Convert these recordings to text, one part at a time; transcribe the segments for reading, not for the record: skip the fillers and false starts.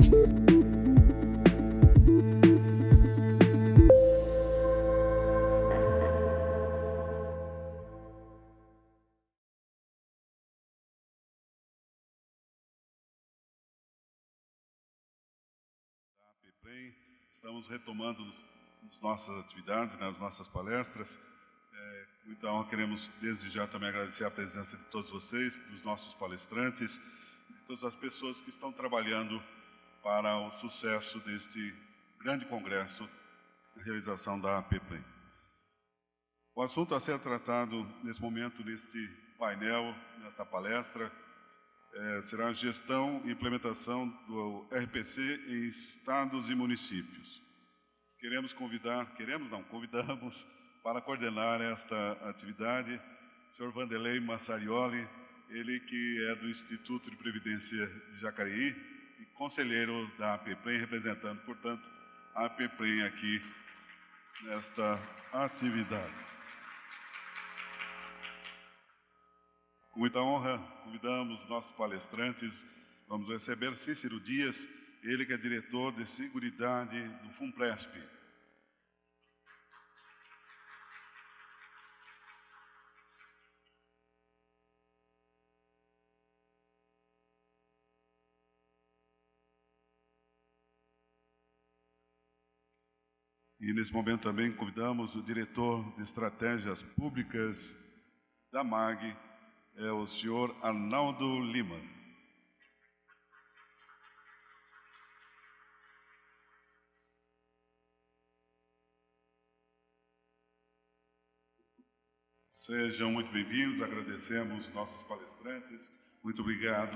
Estamos retomando as nossas atividades, né, as nossas palestras. Então, queremos desde já também agradecer a presença de todos vocês, dos nossos palestrantes, de todas as pessoas que estão trabalhando para o sucesso deste grande congresso, a realização da APPLAN. O assunto a ser tratado nesse momento, neste painel, nesta palestra, será a gestão e implementação do RPC em estados e municípios. Convidamos para coordenar esta atividade o senhor Vanderlei Massarioli, ele que é do Instituto de Previdência de Jacareí e conselheiro da APPLAN, representando, portanto, a APPLAN aqui nesta atividade. Com muita honra, convidamos nossos palestrantes. Vamos receber Cícero Dias, ele que é diretor de Seguridade do FUNPRESP. E nesse momento também convidamos o diretor de Estratégias Públicas da MAG, o senhor Arnaldo Lima. Sejam muito bem-vindos, agradecemos nossos palestrantes, muito obrigado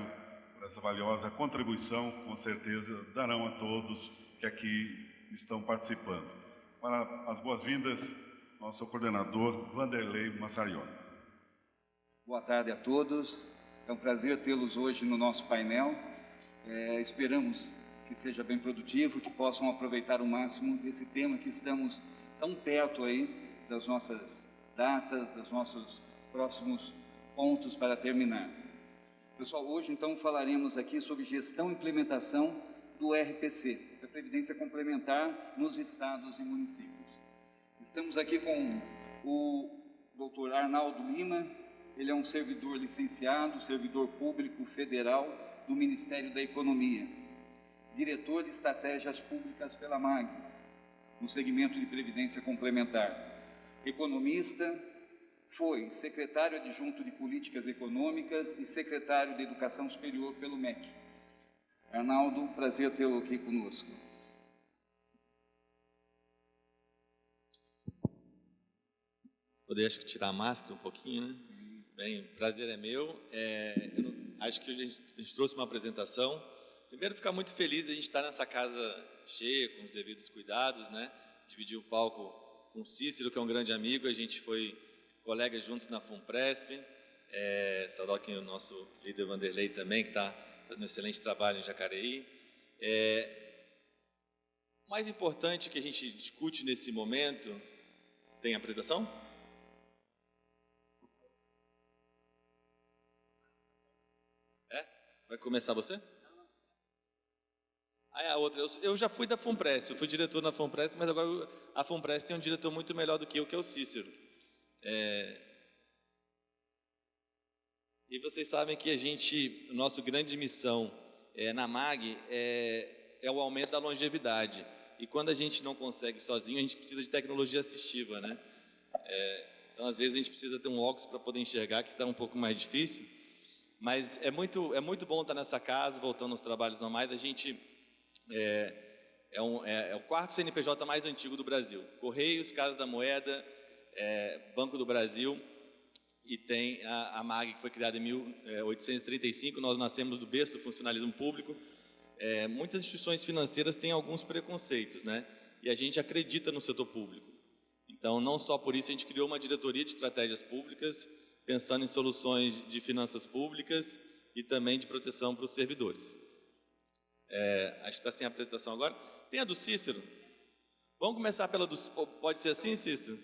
por essa valiosa contribuição, com certeza darão a todos que aqui estão participando. Para as boas-vindas, nosso coordenador Vanderlei Massarioli. Boa tarde a todos, é um prazer tê-los hoje no nosso painel. Esperamos que seja bem produtivo, que possam aproveitar o máximo desse tema que estamos tão perto aí das nossas datas, dos nossos próximos pontos para terminar. Pessoal, hoje então falaremos aqui sobre gestão e implementação do RPC, da Previdência Complementar nos estados e municípios. Estamos aqui com o Dr. Arnaldo Lima. Ele é um servidor licenciado, servidor público federal do Ministério da Economia, diretor de Estratégias Públicas pela MAG, no segmento de Previdência Complementar. Economista, foi secretário adjunto de Políticas Econômicas e secretário de Educação Superior pelo MEC. Arnaldo, prazer tê-lo aqui conosco. Poder, acho que, tirar a máscara um pouquinho, né? Bem, prazer é meu. Acho que a gente trouxe uma apresentação. Primeiro, ficar muito feliz de a gente estar nessa casa cheia, com os devidos cuidados, né? Dividir o palco com o Cícero, que é um grande amigo. A gente foi colegas juntos na FUNPRESP. Saudar aqui o nosso líder Vanderlei também, que está fazendo um excelente trabalho em Jacareí. O mais importante que a gente discute nesse momento... Tem apresentação? Vai começar você? A outra. Eu já fui da FUNPRESP, eu fui diretor na FUNPRESP, mas agora a FUNPRESP tem um diretor muito melhor do que eu, que é o Cícero. E vocês sabem que a nossa grande missão na MAG é o aumento da longevidade. E quando a gente não consegue sozinho, a gente precisa de tecnologia assistiva, né? Então, às vezes, a gente precisa ter um óculos para poder enxergar, que está um pouco mais difícil. Mas é muito bom estar nessa casa, voltando aos trabalhos normais. A gente é o quarto CNPJ mais antigo do Brasil. Correios, Casa da Moeda, Banco do Brasil, e tem a MAG, que foi criada em 1835. Nós nascemos do berço do funcionalismo público. Muitas instituições financeiras têm alguns preconceitos, né? E a gente acredita no setor público. Então, não só por isso, a gente criou uma diretoria de estratégias públicas, pensando em soluções de finanças públicas e também de proteção para os servidores. Acho que está sem apresentação agora. Tem a do Cícero. Vamos começar pela do... Pode ser assim, Cícero?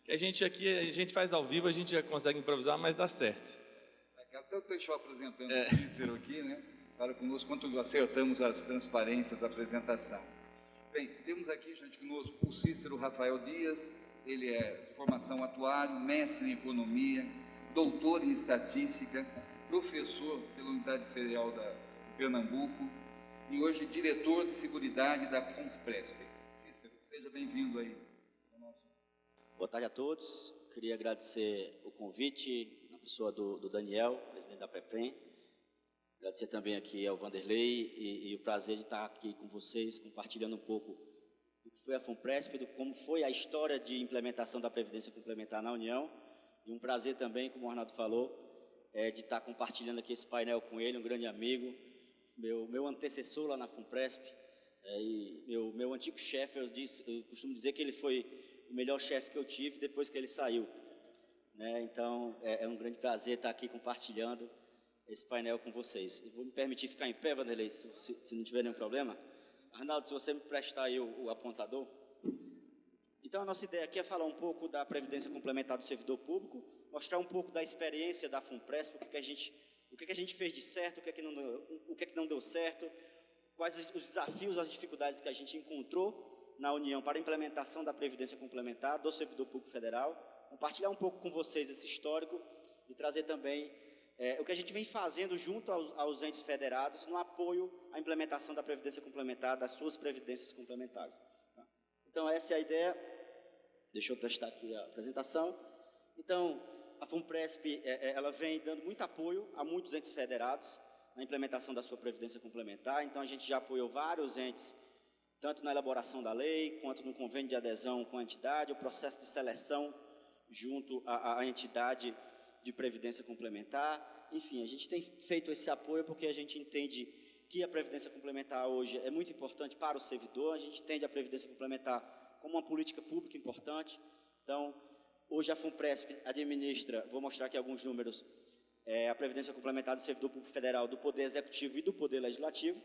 Que a gente faz ao vivo, a gente já consegue improvisar, mas dá certo. Até eu estou apresentando o Cícero aqui, né? fala conosco quanto acertamos as transparências, a apresentação. Bem, temos aqui junto conosco o Cícero Rafael Dias, ele é de formação atuário, mestre em economia, doutor em estatística, professor pela Unidade Federal de Pernambuco e hoje diretor de seguridade da FUNFPRESP. Cícero, seja bem-vindo aí ao nosso... Boa tarde a todos. Queria agradecer o convite, na pessoa do Daniel, presidente da PREPEM. Agradecer também aqui ao Vanderlei e o prazer de estar aqui com vocês, compartilhando um pouco do que foi a FUNFPRESP, do como foi a história de implementação da Previdência Complementar na União. E um prazer também, como o Arnaldo falou, de estar compartilhando aqui esse painel com ele, um grande amigo, meu antecessor lá na FUNFPRESP, e meu antigo chefe. Eu costumo dizer que ele foi o melhor chefe que eu tive depois que ele saiu, né? Então, é um grande prazer estar aqui compartilhando esse painel com vocês. Eu vou me permitir ficar em pé, Vanderlei, se não tiver nenhum problema. Arnaldo, se você me prestar aí o apontador. Então, a nossa ideia aqui é falar um pouco da Previdência Complementar do Servidor Público, mostrar um pouco da experiência da FUNFPRESP, o que a gente fez de certo, o que é que não deu certo, quais os desafios, as dificuldades que a gente encontrou na União para a implementação da Previdência Complementar do Servidor Público Federal, compartilhar um pouco com vocês esse histórico e trazer também o que a gente vem fazendo junto aos entes federados no apoio à implementação da Previdência Complementar, das suas previdências complementares. Tá? Então, essa é a ideia. Deixa eu testar aqui a apresentação. Então, a FUNFPRESP, ela vem dando muito apoio a muitos entes federados na implementação da sua Previdência Complementar. Então, a gente já apoiou vários entes, tanto na elaboração da lei, quanto no convênio de adesão com a entidade, o processo de seleção junto à entidade de Previdência Complementar. Enfim, a gente tem feito esse apoio porque a gente entende que a Previdência Complementar hoje é muito importante para o servidor, a gente entende a Previdência Complementar como uma política pública importante. Então, hoje a FUNFPRESP administra, vou mostrar aqui alguns números, a Previdência Complementar do Servidor Público Federal, do Poder Executivo e do Poder Legislativo,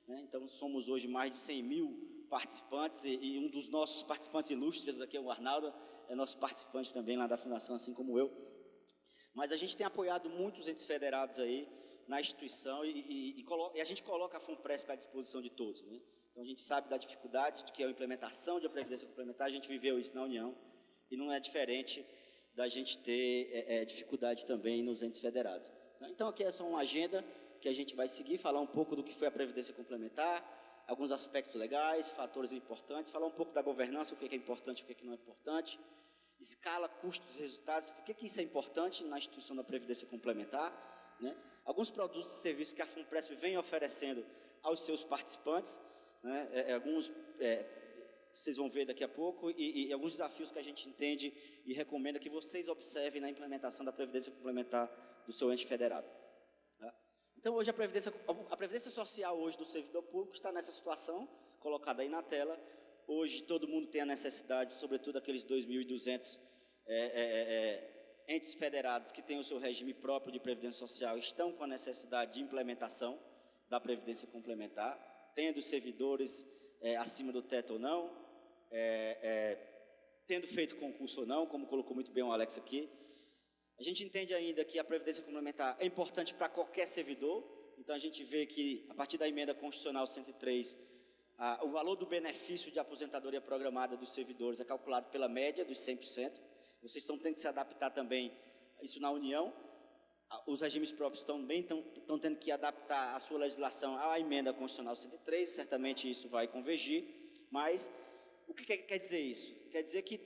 né? Então, somos hoje mais de 100 mil participantes e um dos nossos participantes ilustres aqui, o Arnaldo, é nosso participante também lá da Fundação, assim como eu. Mas a gente tem apoiado muitos entes federados aí na instituição e a gente coloca a FUNFPRESP à disposição de todos, né? Então, a gente sabe da dificuldade de que é a implementação de a Previdência Complementar, a gente viveu isso na União, e não é diferente da gente ter dificuldade também nos entes federados. Então, aqui é só uma agenda que a gente vai seguir, falar um pouco do que foi a Previdência Complementar, alguns aspectos legais, fatores importantes, falar um pouco da governança, o que é importante e o que não é importante, escala, custos e resultados, por que isso é importante na instituição da Previdência Complementar, né? Alguns produtos e serviços que a FUNFPRESP vem oferecendo aos seus participantes, né? Vocês vão ver daqui a pouco, e alguns desafios que a gente entende e recomenda que vocês observem na implementação da Previdência Complementar do seu ente federado. Tá? Então, hoje a Previdência Social hoje do servidor público está nessa situação, colocada aí na tela. Hoje todo mundo tem a necessidade, sobretudo aqueles 2.200 entes federados que têm o seu regime próprio de Previdência Social, estão com a necessidade de implementação da Previdência Complementar, tendo servidores acima do teto ou não, tendo feito concurso ou não, como colocou muito bem o Alex aqui. A gente entende ainda que a Previdência Complementar é importante para qualquer servidor, então a gente vê que, a partir da Emenda Constitucional 103, o valor do benefício de aposentadoria programada dos servidores é calculado pela média dos 100%. Vocês estão tendo que se adaptar também a isso na União. Os regimes próprios estão tendo que adaptar a sua legislação à Emenda Constitucional 103, certamente isso vai convergir, mas o que quer dizer isso? Quer dizer que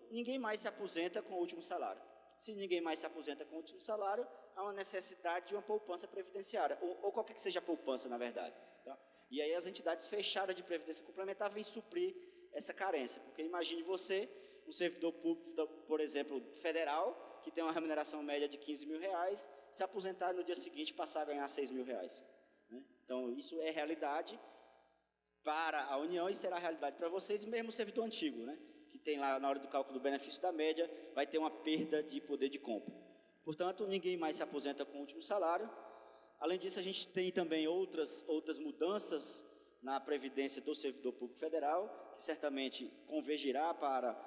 ninguém mais se aposenta com o último salário. Se ninguém mais se aposenta com o último salário, há uma necessidade de uma poupança previdenciária, ou qualquer que seja a poupança, na verdade. Tá? E aí as entidades fechadas de Previdência Complementar vêm suprir essa carência, porque imagine você, um servidor público, por exemplo, federal, que tem uma remuneração média de R$15.000, se aposentar no dia seguinte passar a ganhar R$6.000. Né? Então, isso é realidade para a União e será realidade para vocês, mesmo o servidor antigo, né? Que tem lá, na hora do cálculo do benefício da média, vai ter uma perda de poder de compra. Portanto, ninguém mais se aposenta com o último salário. Além disso, a gente tem também outras mudanças na Previdência do Servidor Público Federal, que certamente convergirá para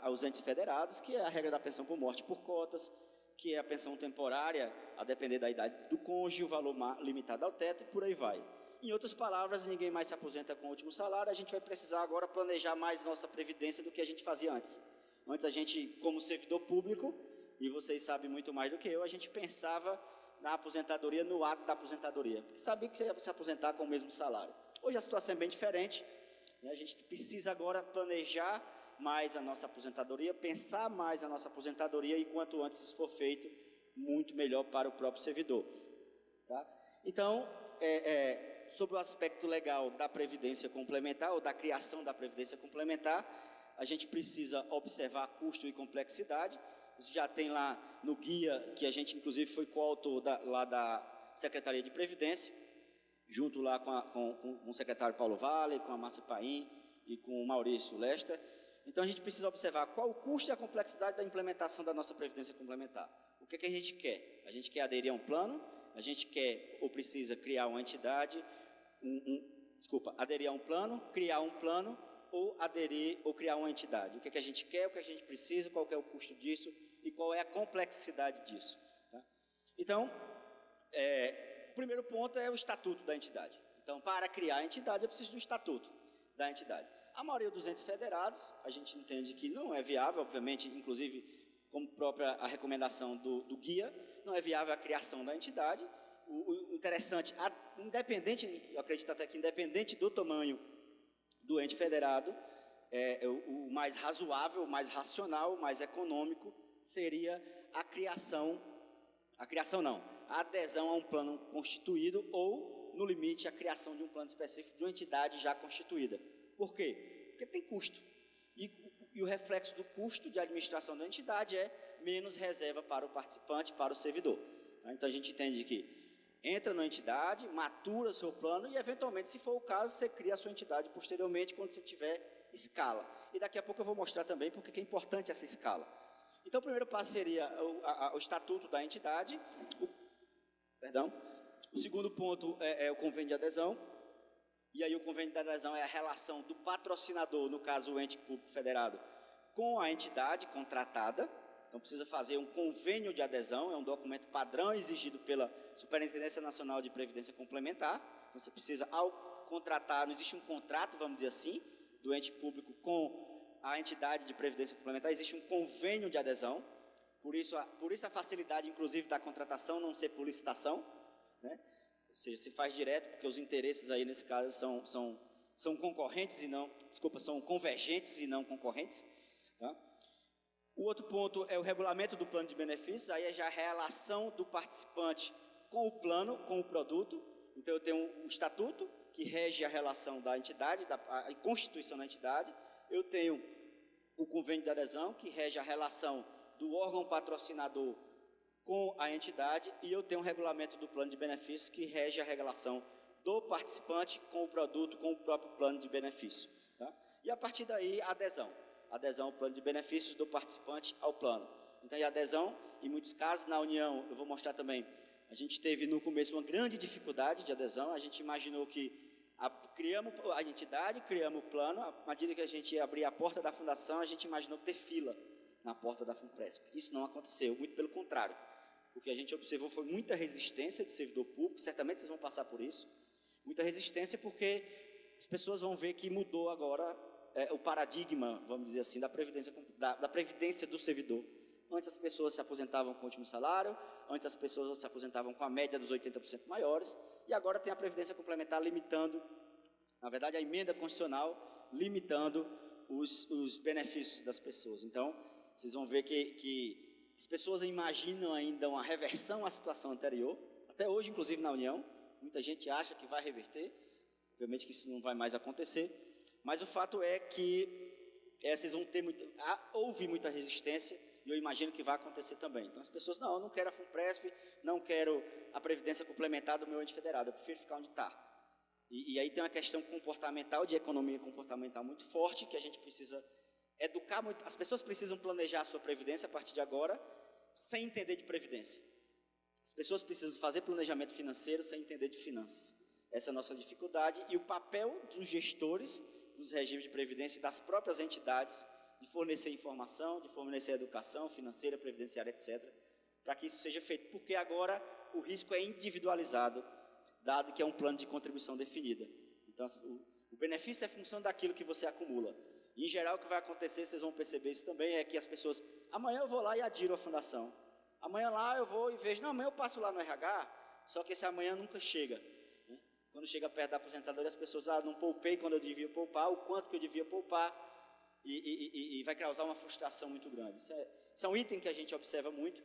os entes federados, que é a regra da pensão por morte por cotas, que é a pensão temporária, a depender da idade do cônjuge, o valor limitado ao teto e por aí vai. Em outras palavras, ninguém mais se aposenta com o último salário, a gente vai precisar agora planejar mais nossa previdência do que a gente fazia antes. Antes a gente, como servidor público, e vocês sabem muito mais do que eu, a gente pensava na aposentadoria, no ato da aposentadoria, porque sabia que você ia se aposentar com o mesmo salário. Hoje a situação é bem diferente, né? A gente precisa agora planejar mais a nossa aposentadoria, pensar mais a nossa aposentadoria, e quanto antes isso for feito, muito melhor para o próprio servidor. Tá? Então, sobre o aspecto legal da previdência complementar, ou da criação da previdência complementar, a gente precisa observar custo e complexidade. Isso já tem lá no guia, que a gente inclusive foi coautor lá da Secretaria de Previdência, junto lá com o secretário Paulo Vale, com a Márcia Paim e com o Maurício Lester. Então a gente precisa observar qual o custo e a complexidade da implementação da nossa previdência complementar. O que a gente quer? A gente quer aderir a um plano, a gente quer ou precisa criar uma entidade, aderir a um plano, criar um plano, ou aderir ou criar uma entidade. O que a gente quer, o que a gente precisa, qual é o custo disso e qual é a complexidade disso. Tá? Então, o primeiro ponto é o estatuto da entidade. Então, para criar a entidade, eu preciso do estatuto da entidade. A maioria dos entes federados, a gente entende que não é viável, obviamente, inclusive, como própria a recomendação do guia, não é viável a criação da entidade. O interessante, independente, eu acredito até que independente do tamanho do ente federado, o mais razoável, o mais racional, o mais econômico seria a adesão a um plano constituído ou, no limite, a criação de um plano específico de uma entidade já constituída. Por quê? Porque tem custo. E o reflexo do custo de administração da entidade é menos reserva para o participante, para o servidor. Tá? Então, a gente entende que entra na entidade, matura o seu plano e, eventualmente, se for o caso, você cria a sua entidade posteriormente, quando você tiver escala. E daqui a pouco eu vou mostrar também porque é importante essa escala. Então, o primeiro passo seria o estatuto da entidade. O segundo ponto é o convênio de adesão. E aí o convênio de adesão é a relação do patrocinador, no caso o ente público federado, com a entidade contratada. Então, precisa fazer um convênio de adesão, é um documento padrão exigido pela Superintendência Nacional de Previdência Complementar. Então, você precisa, ao contratar, não existe um contrato, vamos dizer assim, do ente público com a entidade de previdência complementar, existe um convênio de adesão. Por isso a facilidade, inclusive, da contratação não ser por licitação, né? Ou seja, se faz direto, porque os interesses aí, nesse caso, são concorrentes e não, são convergentes e não concorrentes, tá? O outro ponto é o regulamento do plano de benefícios, aí é já a relação do participante com o plano, com o produto. Então, eu tenho um estatuto que rege a relação da entidade, a constituição da entidade. Eu tenho o convênio de adesão, que rege a relação do órgão patrocinador com a entidade, e eu tenho um regulamento do plano de benefícios, que rege a relação do participante com o produto, com o próprio plano de benefício. Tá? E, a partir daí, a adesão ao plano de benefícios do participante ao plano. Então, a adesão, em muitos casos, na União, eu vou mostrar também, a gente teve no começo uma grande dificuldade de adesão, a gente imaginou que criamos a entidade, criamos o plano, à medida que a gente abria a porta da fundação, a gente imaginou ter fila na porta da Funpresp. Isso não aconteceu, muito pelo contrário. O que a gente observou foi muita resistência de servidor público, certamente vocês vão passar por isso, muita resistência porque as pessoas vão ver que mudou agora o paradigma, vamos dizer assim, da previdência do servidor. Antes as pessoas se aposentavam com o último salário, antes as pessoas se aposentavam com a média dos 80% maiores, e agora tem a previdência complementar limitando, na verdade a emenda constitucional limitando os benefícios das pessoas. Então, vocês vão ver que as pessoas imaginam ainda uma reversão à situação anterior, até hoje inclusive na União, muita gente acha que vai reverter, obviamente que isso não vai mais acontecer, mas o fato é que vocês vão ter houve muita resistência, e eu imagino que vai acontecer também. Então, as pessoas, não, eu não quero a Funpresp, não quero a previdência complementar do meu ente federado, eu prefiro ficar onde está. E aí tem uma questão comportamental, de economia comportamental muito forte, que a gente precisa educar muito. As pessoas precisam planejar a sua previdência a partir de agora, sem entender de previdência. As pessoas precisam fazer planejamento financeiro sem entender de finanças. Essa é a nossa dificuldade, e o papel dos gestores dos regimes de previdência e das próprias entidades de fornecer informação, de fornecer educação financeira, previdenciária, etc., para que isso seja feito, porque agora o risco é individualizado, dado que é um plano de contribuição definida. Então, o benefício é função daquilo que você acumula. E, em geral, o que vai acontecer, vocês vão perceber isso também, é que as pessoas, amanhã eu vou lá e adiro a fundação. Amanhã lá eu vou e vejo, não, amanhã eu passo lá no RH, só que esse amanhã nunca chega. Né? Quando chega perto da aposentadoria, as pessoas, não poupei quando eu devia poupar, o quanto que eu devia poupar, e vai causar uma frustração muito grande. Isso é um item que a gente observa muito,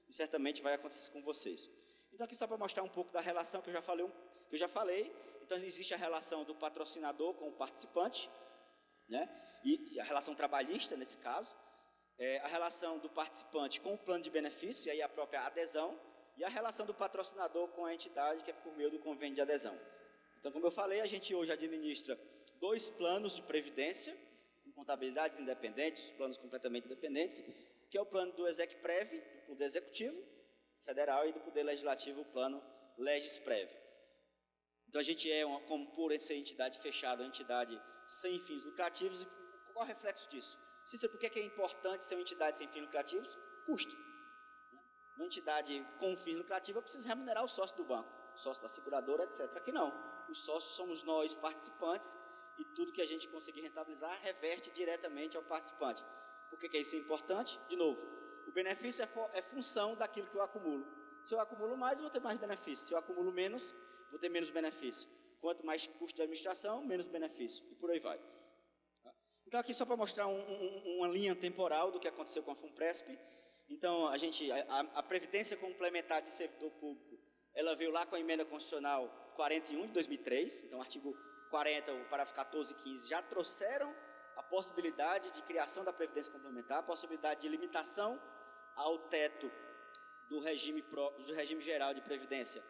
e certamente vai acontecer com vocês. Então, aqui só para mostrar um pouco da relação que eu já falei. Então, existe a relação do patrocinador com o participante, né? E a relação trabalhista, nesse caso, a relação do participante com o plano de benefício, e aí a própria adesão, e a relação do patrocinador com a entidade, que é por meio do convênio de adesão. Então, como eu falei, a gente hoje administra 2 planos de previdência, com contabilidades independentes, os planos completamente independentes, que é o plano do ExecPrev, do Poder Executivo Federal, e do Poder Legislativo, o plano LegisPrev. Então, a gente como por ser entidade fechada, uma entidade sem fins lucrativos. E qual é o reflexo disso? Cícero, por que é importante ser uma entidade sem fins lucrativos? Custo. Uma entidade com fins lucrativos, eu preciso remunerar o sócio do banco, o sócio da seguradora, etc. Aqui não. Os sócios somos nós, participantes, e tudo que a gente conseguir rentabilizar reverte diretamente ao participante. Por que isso é importante? De novo, o benefício é função daquilo que eu acumulo. Se eu acumulo mais, eu vou ter mais benefício. Se eu acumulo menos, vou ter menos benefício. Quanto mais custo de administração, menos benefício. E por aí vai. Então, aqui só para mostrar uma linha temporal do que aconteceu com a FUNPRESP. Então, a Previdência Complementar de Servidor Público, ela veio lá com a Emenda Constitucional 41 de 2003. Então, artigo 40, o parágrafo 14 e 15, já trouxeram a possibilidade de criação da Previdência Complementar, a possibilidade de limitação ao teto do regime geral de Previdência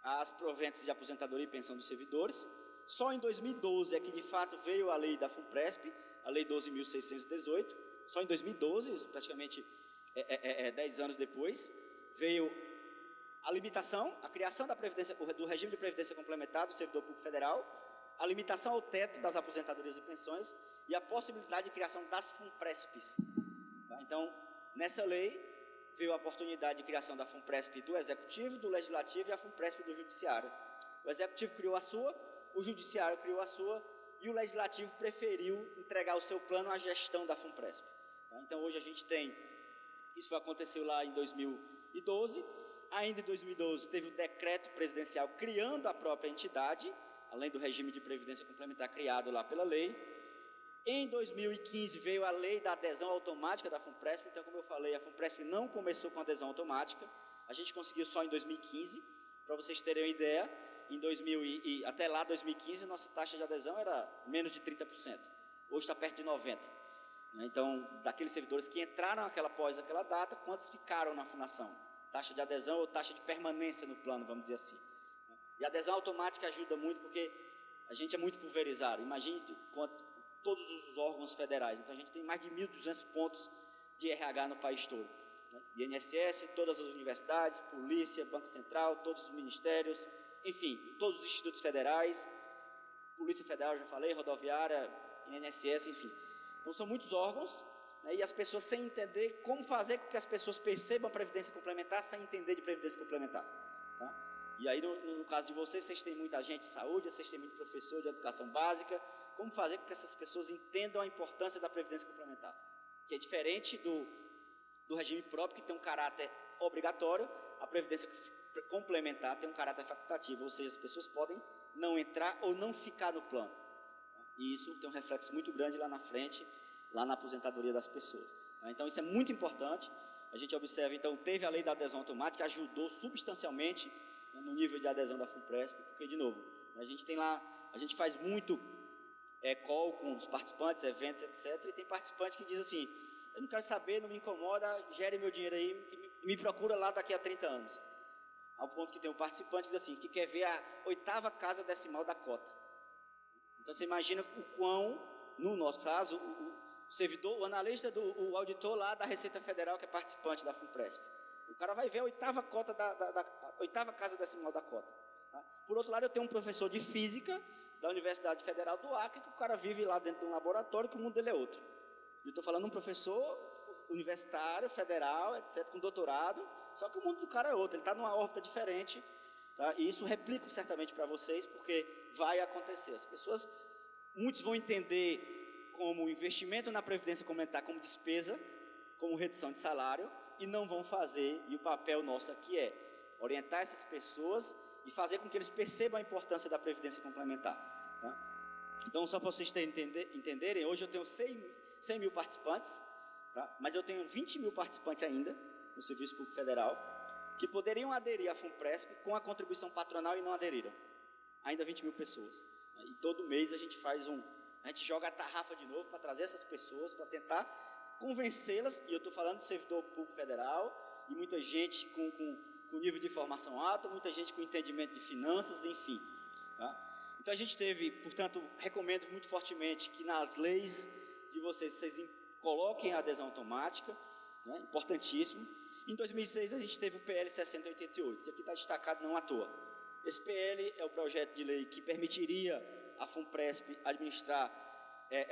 às proventos de aposentadoria e pensão dos servidores. Só em 2012 é que, de fato, veio a lei da FUNPRESP, a Lei 12.618. Só em 2012, praticamente 10 anos depois, veio a limitação, a criação do regime de Previdência Complementar do Servidor Público Federal, a limitação ao teto das aposentadorias e pensões e a possibilidade de criação das FUNPRESPs. Tá? Então, nessa lei, veio a oportunidade de criação da FUNPRESP do Executivo, do Legislativo e a FUNPRESP do Judiciário. O Executivo criou a sua, o Judiciário criou a sua e o Legislativo preferiu entregar o seu plano à gestão da FUNPRESP. Tá? Então, hoje a gente tem, isso aconteceu lá em 2012, ainda em 2012 teve o decreto presidencial criando a própria entidade, além do regime de previdência complementar criado lá pela lei. Em 2015 veio a lei da adesão automática da FUNPRESP. Então, como eu falei, a FUNPRESP não começou com adesão automática, a gente conseguiu só em 2015. Para vocês terem uma ideia, até lá 2015, nossa taxa de adesão era menos de 30%, hoje está perto de 90%. Então, daqueles servidores que entraram após aquela data, quantos ficaram na fundação? Taxa de adesão ou taxa de permanência no plano, vamos dizer assim. E a adesão automática ajuda muito porque a gente é muito pulverizado. Imagine todos os órgãos federais. Então, a gente tem mais de 1.200 pontos de RH no país todo. INSS, todas as universidades, polícia, Banco Central, todos os ministérios, enfim, todos os institutos federais, Polícia Federal, já falei, rodoviária, INSS, enfim. Então, são muitos órgãos, e as pessoas sem entender como fazer com que as pessoas percebam a Previdência Complementar sem entender de Previdência Complementar. Tá? E aí, no caso de vocês têm muita gente de saúde, vocês têm muito professor de educação básica, como fazer com que essas pessoas entendam a importância da Previdência Complementar, que é diferente do regime próprio, que tem um caráter obrigatório. A Previdência Complementar tem um caráter facultativo, ou seja, as pessoas podem não entrar ou não ficar no plano. Tá? E isso tem um reflexo muito grande lá na frente, lá na aposentadoria das pessoas. Tá? Então, isso é muito importante. A gente observa, então, teve a lei da adesão automática, ajudou substancialmente, né, no nível de adesão da FUNPRESP, porque, de novo, a gente faz muito call com os participantes, eventos, etc. E tem participante que diz assim, eu não quero saber, não me incomoda, gere meu dinheiro aí e me procura lá daqui a 30 anos. Ao ponto que tem um participante que diz assim, que quer ver a 8ª casa decimal da cota. Então, você imagina o quão, no nosso caso, o servidor, o analista, o auditor lá da Receita Federal, que é participante da FUNPRESP. O cara vai ver a 8ª cota a 8ª casa decimal da cota. Tá? Por outro lado, eu tenho um professor de física da Universidade Federal do Acre, que o cara vive lá dentro de um laboratório, que o mundo dele é outro. Eu estou falando de um professor universitário, federal, etc., com doutorado, Só que o mundo do cara é outro, ele está numa órbita diferente, tá? E isso replico certamente para vocês, porque vai acontecer. As pessoas, muitos vão entender como investimento na previdência complementar como despesa, como redução de salário, e não vão fazer, e o papel nosso aqui é orientar essas pessoas e fazer com que eles percebam a importância da previdência complementar, tá? Então, só para vocês entenderem, hoje eu tenho 100 mil participantes, tá? Mas eu tenho 20 mil participantes ainda no Serviço Público Federal, que poderiam aderir à FUNPRESP com a contribuição patronal e não aderiram. Ainda 20 mil pessoas. E todo mês a gente a gente joga a tarrafa de novo para trazer essas pessoas, para tentar convencê-las, e eu estou falando de servidor público federal, e muita gente com nível de formação alta, muita gente com entendimento de finanças, enfim, tá? Então, a gente teve, portanto, recomendo muito fortemente que nas leis de vocês coloquem a adesão automática, né? Importantíssimo. Em 2006, a gente teve o PL 6088, que aqui está destacado não à toa. Esse PL é o projeto de lei que permitiria a FUNPRESP administrar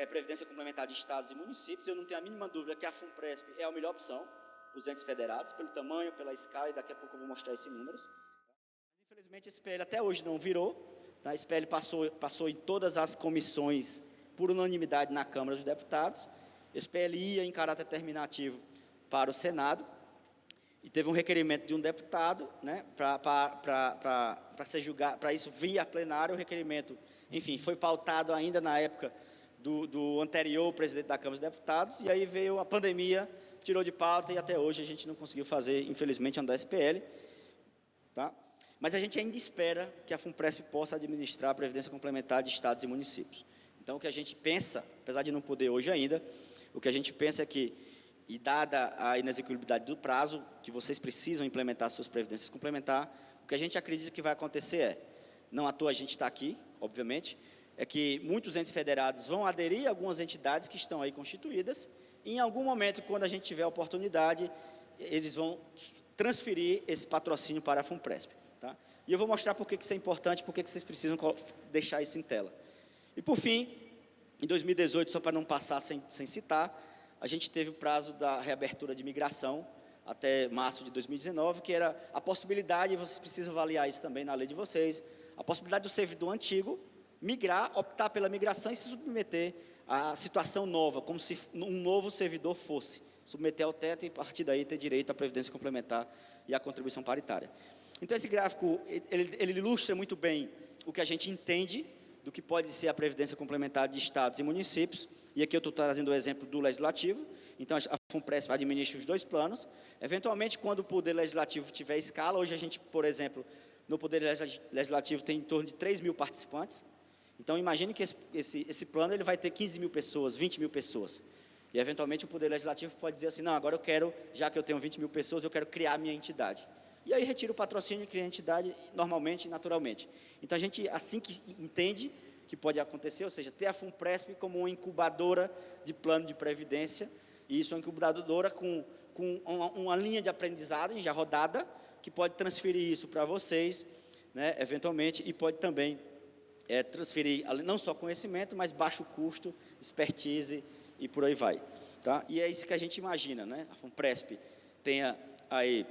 previdência complementar de estados e municípios. Eu não tenho a mínima dúvida que a FUNPRESP é a melhor opção para os entes federados, pelo tamanho, pela escala, e daqui a pouco eu vou mostrar esses números. Mas, infelizmente, esse PL até hoje não virou. Tá? Esse PL passou em todas as comissões por unanimidade na Câmara dos Deputados. Esse PL ia em caráter terminativo para o Senado, e teve um requerimento de um deputado, né, para ser julgado, para isso vir a plenário. O requerimento, enfim, foi pautado ainda na época do anterior presidente da Câmara dos Deputados, e aí veio a pandemia, tirou de pauta, e até hoje a gente não conseguiu fazer, infelizmente, andar esse PL, tá? Mas a gente ainda espera que a FUNPRESP possa administrar a previdência complementar de estados e municípios. Então, o que a gente pensa, apesar de não poder hoje ainda, o que a gente pensa é que, e dada a inexequibilidade do prazo, que vocês precisam implementar suas previdências complementares, o que a gente acredita que vai acontecer não à toa a gente está aqui, obviamente, é que muitos entes federados vão aderir a algumas entidades que estão aí constituídas, e em algum momento, quando a gente tiver a oportunidade, eles vão transferir esse patrocínio para a FUNPRESP. Tá? E eu vou mostrar por que isso é importante, por que vocês precisam deixar isso em tela. E, por fim, em 2018, só para não passar sem citar, a gente teve o prazo da reabertura de migração até março de 2019, que era a possibilidade, e vocês precisam avaliar isso também na lei de vocês, a possibilidade do servidor antigo migrar, optar pela migração e se submeter à situação nova, como se um novo servidor fosse, submeter ao teto e, a partir daí, ter direito à previdência complementar e à contribuição paritária. Então, esse gráfico, ele ilustra muito bem o que a gente entende do que pode ser a previdência complementar de estados e municípios, e aqui eu estou trazendo o exemplo do Legislativo. Então, a FUNPRESP administra os dois planos. Eventualmente, quando o Poder Legislativo tiver escala, hoje a gente, por exemplo, no Poder Legislativo tem em torno de 3 mil participantes. Então, imagine que esse plano ele vai ter 15 mil pessoas, 20 mil pessoas. E, eventualmente, o Poder Legislativo pode dizer assim, não, agora eu quero, já que eu tenho 20 mil pessoas, eu quero criar a minha entidade. E aí retira o patrocínio e cria a entidade normalmente e naturalmente. Então, a gente, assim que entende que pode acontecer, ou seja, ter a FUNPRESP como uma incubadora de plano de previdência, e isso é uma incubadora com uma linha de aprendizagem já rodada, que pode transferir isso para vocês, né, eventualmente, e pode também transferir não só conhecimento, mas baixo custo, expertise e por aí vai. Tá? E é isso que a gente imagina, né? A FUNPRESP tenha aí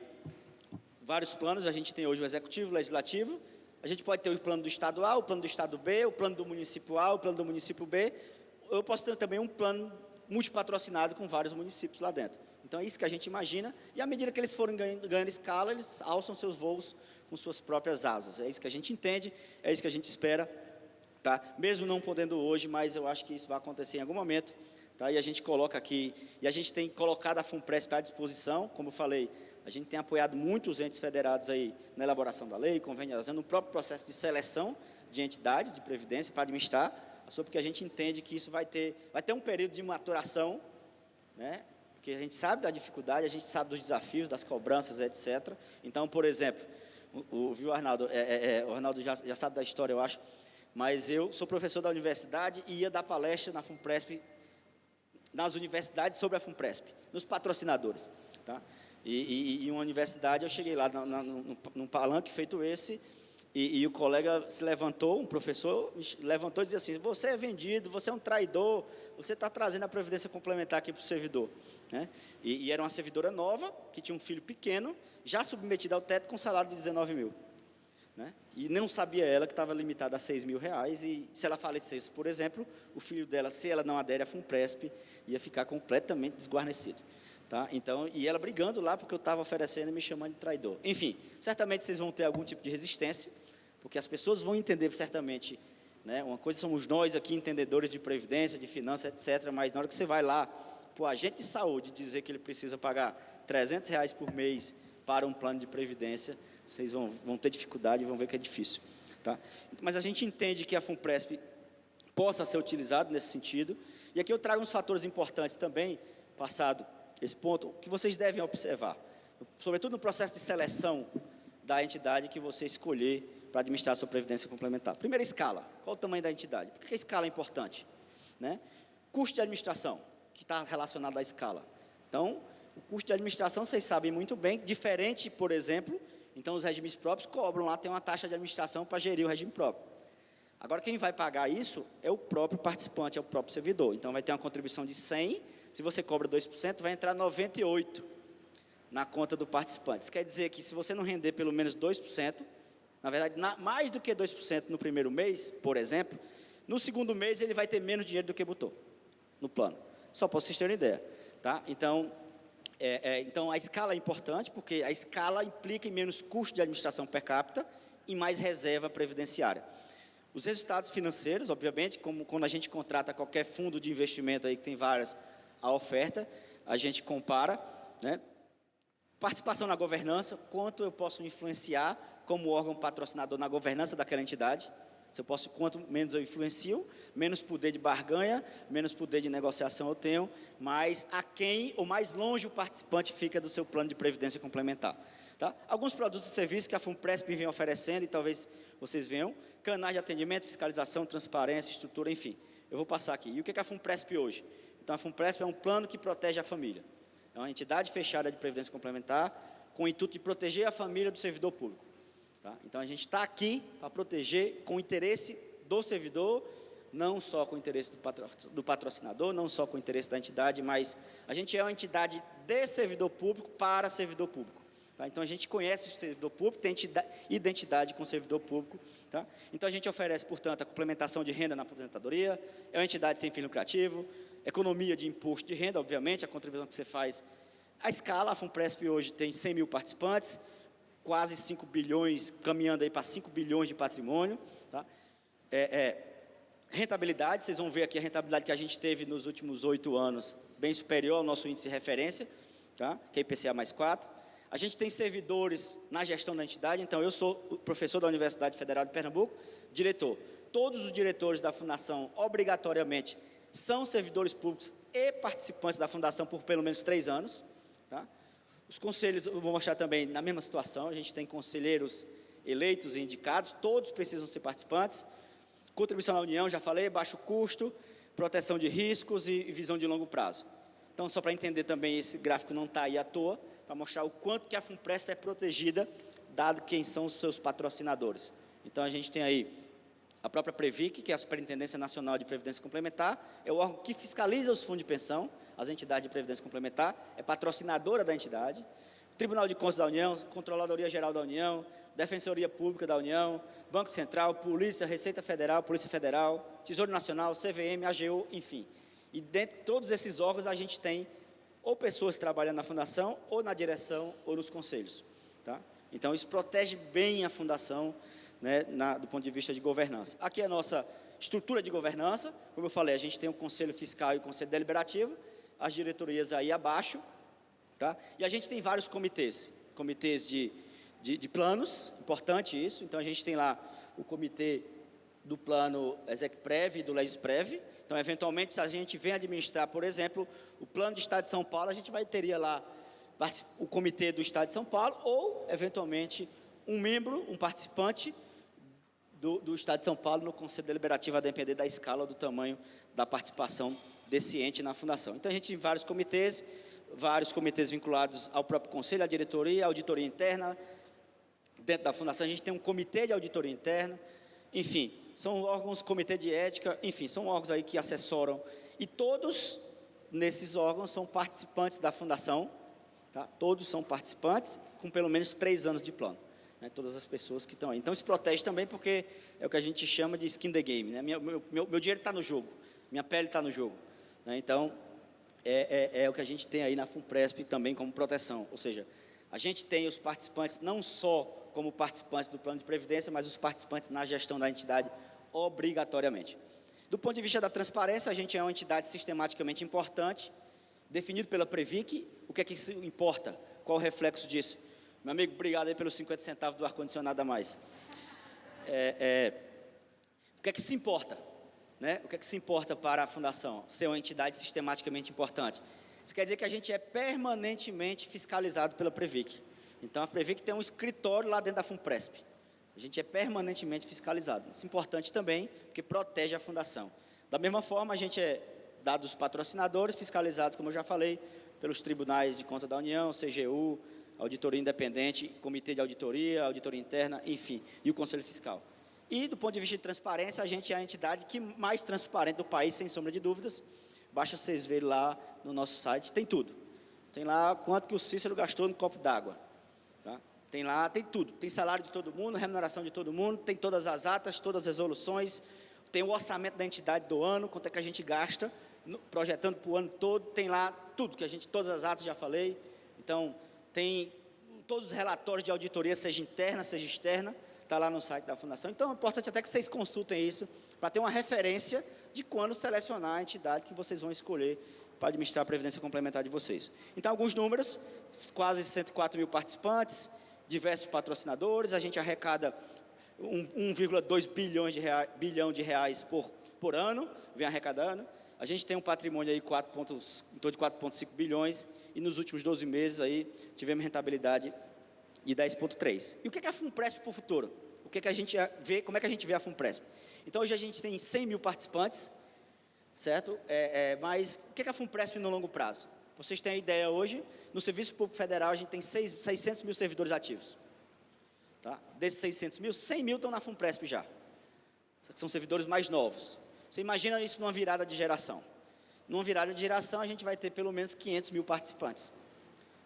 vários planos. A gente tem hoje o Executivo, o Legislativo. A gente pode ter o plano do Estado A, o plano do Estado B, o plano do município A, o plano do município B. Eu posso ter também um plano multipatrocinado com vários municípios lá dentro. Então, é isso que a gente imagina. E, à medida que eles forem ganhando escala, eles alçam seus voos com suas próprias asas. É isso que a gente entende, é isso que a gente espera. Tá? Mesmo não podendo hoje, mas eu acho que isso vai acontecer em algum momento. Tá? E a gente coloca aqui, e a gente tem colocado a FUNPRESP à disposição, como eu falei, a gente tem apoiado muitos entes federados aí na elaboração da lei, conveniação, no próprio processo de seleção de entidades de previdência para administrar, só porque a gente entende que isso vai ter um período de maturação, né? Porque a gente sabe da dificuldade, a gente sabe dos desafios, das cobranças, etc. Então, por exemplo, viu, Arnaldo? O Arnaldo já sabe da história, eu acho, mas eu sou professor da universidade e ia dar palestra na FUNPRESP, nas universidades sobre a FUNPRESP, nos patrocinadores, tá? E em uma universidade, eu cheguei lá num palanque feito esse, E o colega se levantou, um professor, levantou e dizia assim, você é vendido, você é um traidor, você está trazendo a previdência complementar aqui para o servidor. Né? E era uma servidora nova, que tinha um filho pequeno, já submetida ao teto com salário de 19 mil. Né? E não sabia ela que estava limitada a 6 mil reais, e se ela falecesse, por exemplo, o filho dela, se ela não adere à FUNPRESP, ia ficar completamente desguarnecido. Tá? Então, e ela brigando lá porque eu estava oferecendo e me chamando de traidor. Enfim, certamente vocês vão ter algum tipo de resistência, porque as pessoas vão entender certamente, né? Uma coisa somos nós aqui, entendedores de previdência, de finanças, etc., mas na hora que você vai lá para o agente de saúde dizer que ele precisa pagar R$300 por mês para um plano de previdência, vocês vão ter dificuldade e vão ver que é difícil. Tá? Mas a gente entende que a FUNPRESP possa ser utilizado nesse sentido, e aqui eu trago uns fatores importantes também, passado esse ponto, que vocês devem observar, sobretudo no processo de seleção da entidade que você escolher para administrar a sua previdência complementar. Primeira escala, qual o tamanho da entidade? Por que a escala é importante? Né? Custo de administração, que está relacionado à escala. Então, o custo de administração, vocês sabem muito bem, diferente, por exemplo, então os regimes próprios cobram lá, tem uma taxa de administração para gerir o regime próprio. Agora, quem vai pagar isso é o próprio participante, é o próprio servidor. Então, vai ter uma contribuição de 100, se você cobra 2%, vai entrar 98 na conta do participante. Isso quer dizer que se você não render pelo menos 2%, na verdade, mais do que 2% no primeiro mês, por exemplo, no segundo mês ele vai ter menos dinheiro do que botou no plano. Só para vocês terem uma ideia. Tá? Então, então, a escala é importante, porque a escala implica em menos custo de administração per capita e mais reserva previdenciária. Os resultados financeiros, obviamente, como quando a gente contrata qualquer fundo de investimento aí que tem várias, a oferta, a gente compara, né? Participação na governança, quanto eu posso influenciar como órgão patrocinador na governança daquela entidade. Se eu posso, quanto menos eu influencio, menos poder de barganha, menos poder de negociação eu tenho, mais a quem ou mais longe o participante fica do seu plano de previdência complementar. Tá? Alguns produtos e serviços que a FUNPRESP vem oferecendo, e talvez vocês venham, canais de atendimento, fiscalização, transparência, estrutura, enfim. Eu vou passar aqui. E o que é a FUNPRESP hoje? Então, a FUNPRESP é um plano que protege a família. É uma entidade fechada de previdência complementar com o intuito de proteger a família do servidor público. Tá? Então, a gente está aqui para proteger com o interesse do servidor, não só com o interesse do patrocinador, não só com o interesse da entidade, mas a gente é uma entidade de servidor público para servidor público. Tá? Então, a gente conhece o servidor público, tem identidade com o servidor público. Tá? Então, a gente oferece, portanto, a complementação de renda na aposentadoria, é uma entidade sem fim lucrativo, economia de imposto de renda, obviamente, a contribuição que você faz. A escala, a FUNPRESP hoje tem 100 mil participantes, quase 5 bilhões, caminhando aí para 5 bilhões de patrimônio. Tá? Rentabilidade, vocês vão ver aqui a rentabilidade que a gente teve nos últimos 8 anos, bem superior ao nosso índice de referência, tá? Que é IPCA mais 4. A gente tem servidores na gestão da entidade, então eu sou professor da Universidade Federal de Pernambuco, diretor. Todos os diretores da fundação, obrigatoriamente, são servidores públicos e participantes da fundação por pelo menos 3 anos. Tá? Os conselhos, eu vou mostrar também na mesma situação, a gente tem conselheiros eleitos e indicados, todos precisam ser participantes. Contribuição à União, já falei, baixo custo, proteção de riscos e visão de longo prazo. Então, só para entender também, esse gráfico não está aí à toa, para mostrar o quanto que a FUNPRESP é protegida, dado quem são os seus patrocinadores. Então, a gente tem aí a própria Previc, que é a Superintendência Nacional de Previdência Complementar, é o órgão que fiscaliza os fundos de pensão, as entidades de Previdência Complementar, é patrocinadora da entidade, Tribunal de Contas da União, Controladoria Geral da União, Defensoria Pública da União, Banco Central, Polícia, Receita Federal, Polícia Federal, Tesouro Nacional, CVM, AGU, enfim. E dentro de todos esses órgãos a gente tem ou pessoas trabalhando na fundação, ou na direção, ou nos conselhos. Tá? Então, isso protege bem a fundação, né, do ponto de vista de governança. Aqui é a nossa estrutura de governança. Como eu falei, a gente tem o Conselho Fiscal e o Conselho Deliberativo, as diretorias aí abaixo. Tá? E a gente tem vários comitês. Comitês de planos, importante isso. Então, a gente tem lá o comitê do plano Execprev e do Legisprev. Então, eventualmente, se a gente vem administrar, por exemplo, o plano de Estado de São Paulo, a gente teria lá o comitê do Estado de São Paulo ou, eventualmente, um membro, um participante do Estado de São Paulo no Conselho Deliberativo, a depender da escala ou do tamanho da participação desse ente na fundação. Então, a gente tem vários comitês vinculados ao próprio Conselho, à diretoria, à auditoria interna, dentro da fundação, a gente tem um comitê de auditoria interna, enfim, são órgãos, comitê de ética, enfim, são órgãos aí que assessoram, e todos nesses órgãos são participantes da fundação, tá? Todos são participantes, com pelo menos 3 anos de plano, né? Todas as pessoas que estão aí. Então, isso protege também porque é o que a gente chama de skin the game, né? Meu dinheiro está no jogo, minha pele está no jogo, né? Então, é o que a gente tem aí na FUNPRESP também como proteção, ou seja, a gente tem os participantes não só como participantes do plano de previdência, mas os participantes na gestão da entidade obrigatoriamente. Do ponto de vista da transparência, a gente é uma entidade sistematicamente importante, definido pela Previc. O que é que isso importa? Qual o reflexo disso? Meu amigo, obrigado aí pelos 50 centavos do ar-condicionado a mais. O que é que se importa? Né? O que é que se importa para a Fundação ser uma entidade sistematicamente importante? Isso quer dizer que a gente é permanentemente fiscalizado pela Previc. Então, a Previc tem um escritório lá dentro da FUNPRESP. A gente é permanentemente fiscalizado. Isso é importante também, porque protege a Fundação. Da mesma forma, a gente é dado os patrocinadores fiscalizados, como eu já falei, pelos tribunais de conta da União, CGU, Auditoria Independente, Comitê de Auditoria, Auditoria Interna, enfim, e o Conselho Fiscal. E, do ponto de vista de transparência, a gente é a entidade que mais transparente do país, sem sombra de dúvidas. Basta vocês verem lá no nosso site, tem tudo. Tem lá quanto que o Cícero gastou no copo d'água. Tá? Tem lá, tem tudo. Tem salário de todo mundo, remuneração de todo mundo, tem todas as atas, todas as resoluções, tem o orçamento da entidade do ano, quanto é que a gente gasta, projetando para o ano todo, tem lá tudo, que a gente, todas as atas já falei. Então, tem todos os relatórios de auditoria, seja interna, seja externa, está lá no site da Fundação. Então, é importante até que vocês consultem isso, para ter uma referência de quando selecionar a entidade que vocês vão escolher para administrar a previdência complementar de vocês. Então, alguns números, quase 104 mil participantes, diversos patrocinadores, a gente arrecada 1,2 bilhão de reais por ano, vem arrecadando. A gente tem um patrimônio aí em torno de 4,5 bilhões, e nos últimos 12 meses aí tivemos rentabilidade de 10,3. E o que é a FUNPRESP para o futuro? O que é que a gente vê, como é que a gente vê a FUNPRESP? Então, hoje a gente tem 100 mil participantes, certo? Mas o que é a FUNPRESP no longo prazo? Vocês têm ideia hoje, no Serviço Público Federal, a gente tem 600 mil servidores ativos. Tá? Desses 600 mil, 100 mil estão na FUNPRESP já. São servidores mais novos. Você imagina isso numa virada de geração. Numa virada de geração, a gente vai ter pelo menos 500 mil participantes.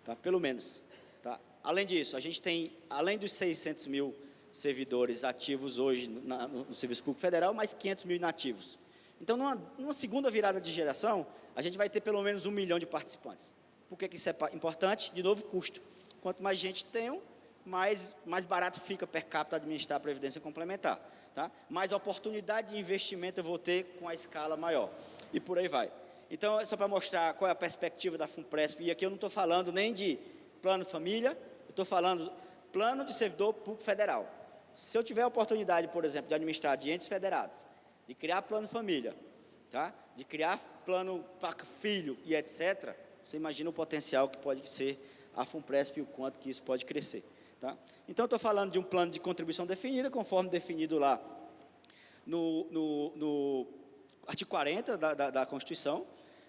Tá? Pelo menos. Tá? Além disso, a gente tem, além dos 600 mil servidores ativos hoje no Serviço Público Federal, mais 500 mil inativos. Então, numa segunda virada de geração, a gente vai ter pelo menos 1 milhão de participantes. Por que isso é importante? De novo, custo. Quanto mais gente tem, mais barato fica per capita administrar a previdência complementar. Tá? Mais oportunidade de investimento eu vou ter com a escala maior. E por aí vai. Então, é só para mostrar qual é a perspectiva da FUNPRESP. E aqui eu não estou falando nem de plano família, eu estou falando plano de servidor público federal. Se eu tiver a oportunidade, por exemplo, de administrar de entes federados, de criar plano família, tá? De criar plano para filho e etc., você imagina o potencial que pode ser a FUNPRESP e o quanto que isso pode crescer. Tá? Então, estou falando de um plano de contribuição definida, conforme definido lá no artigo 40 da Constituição,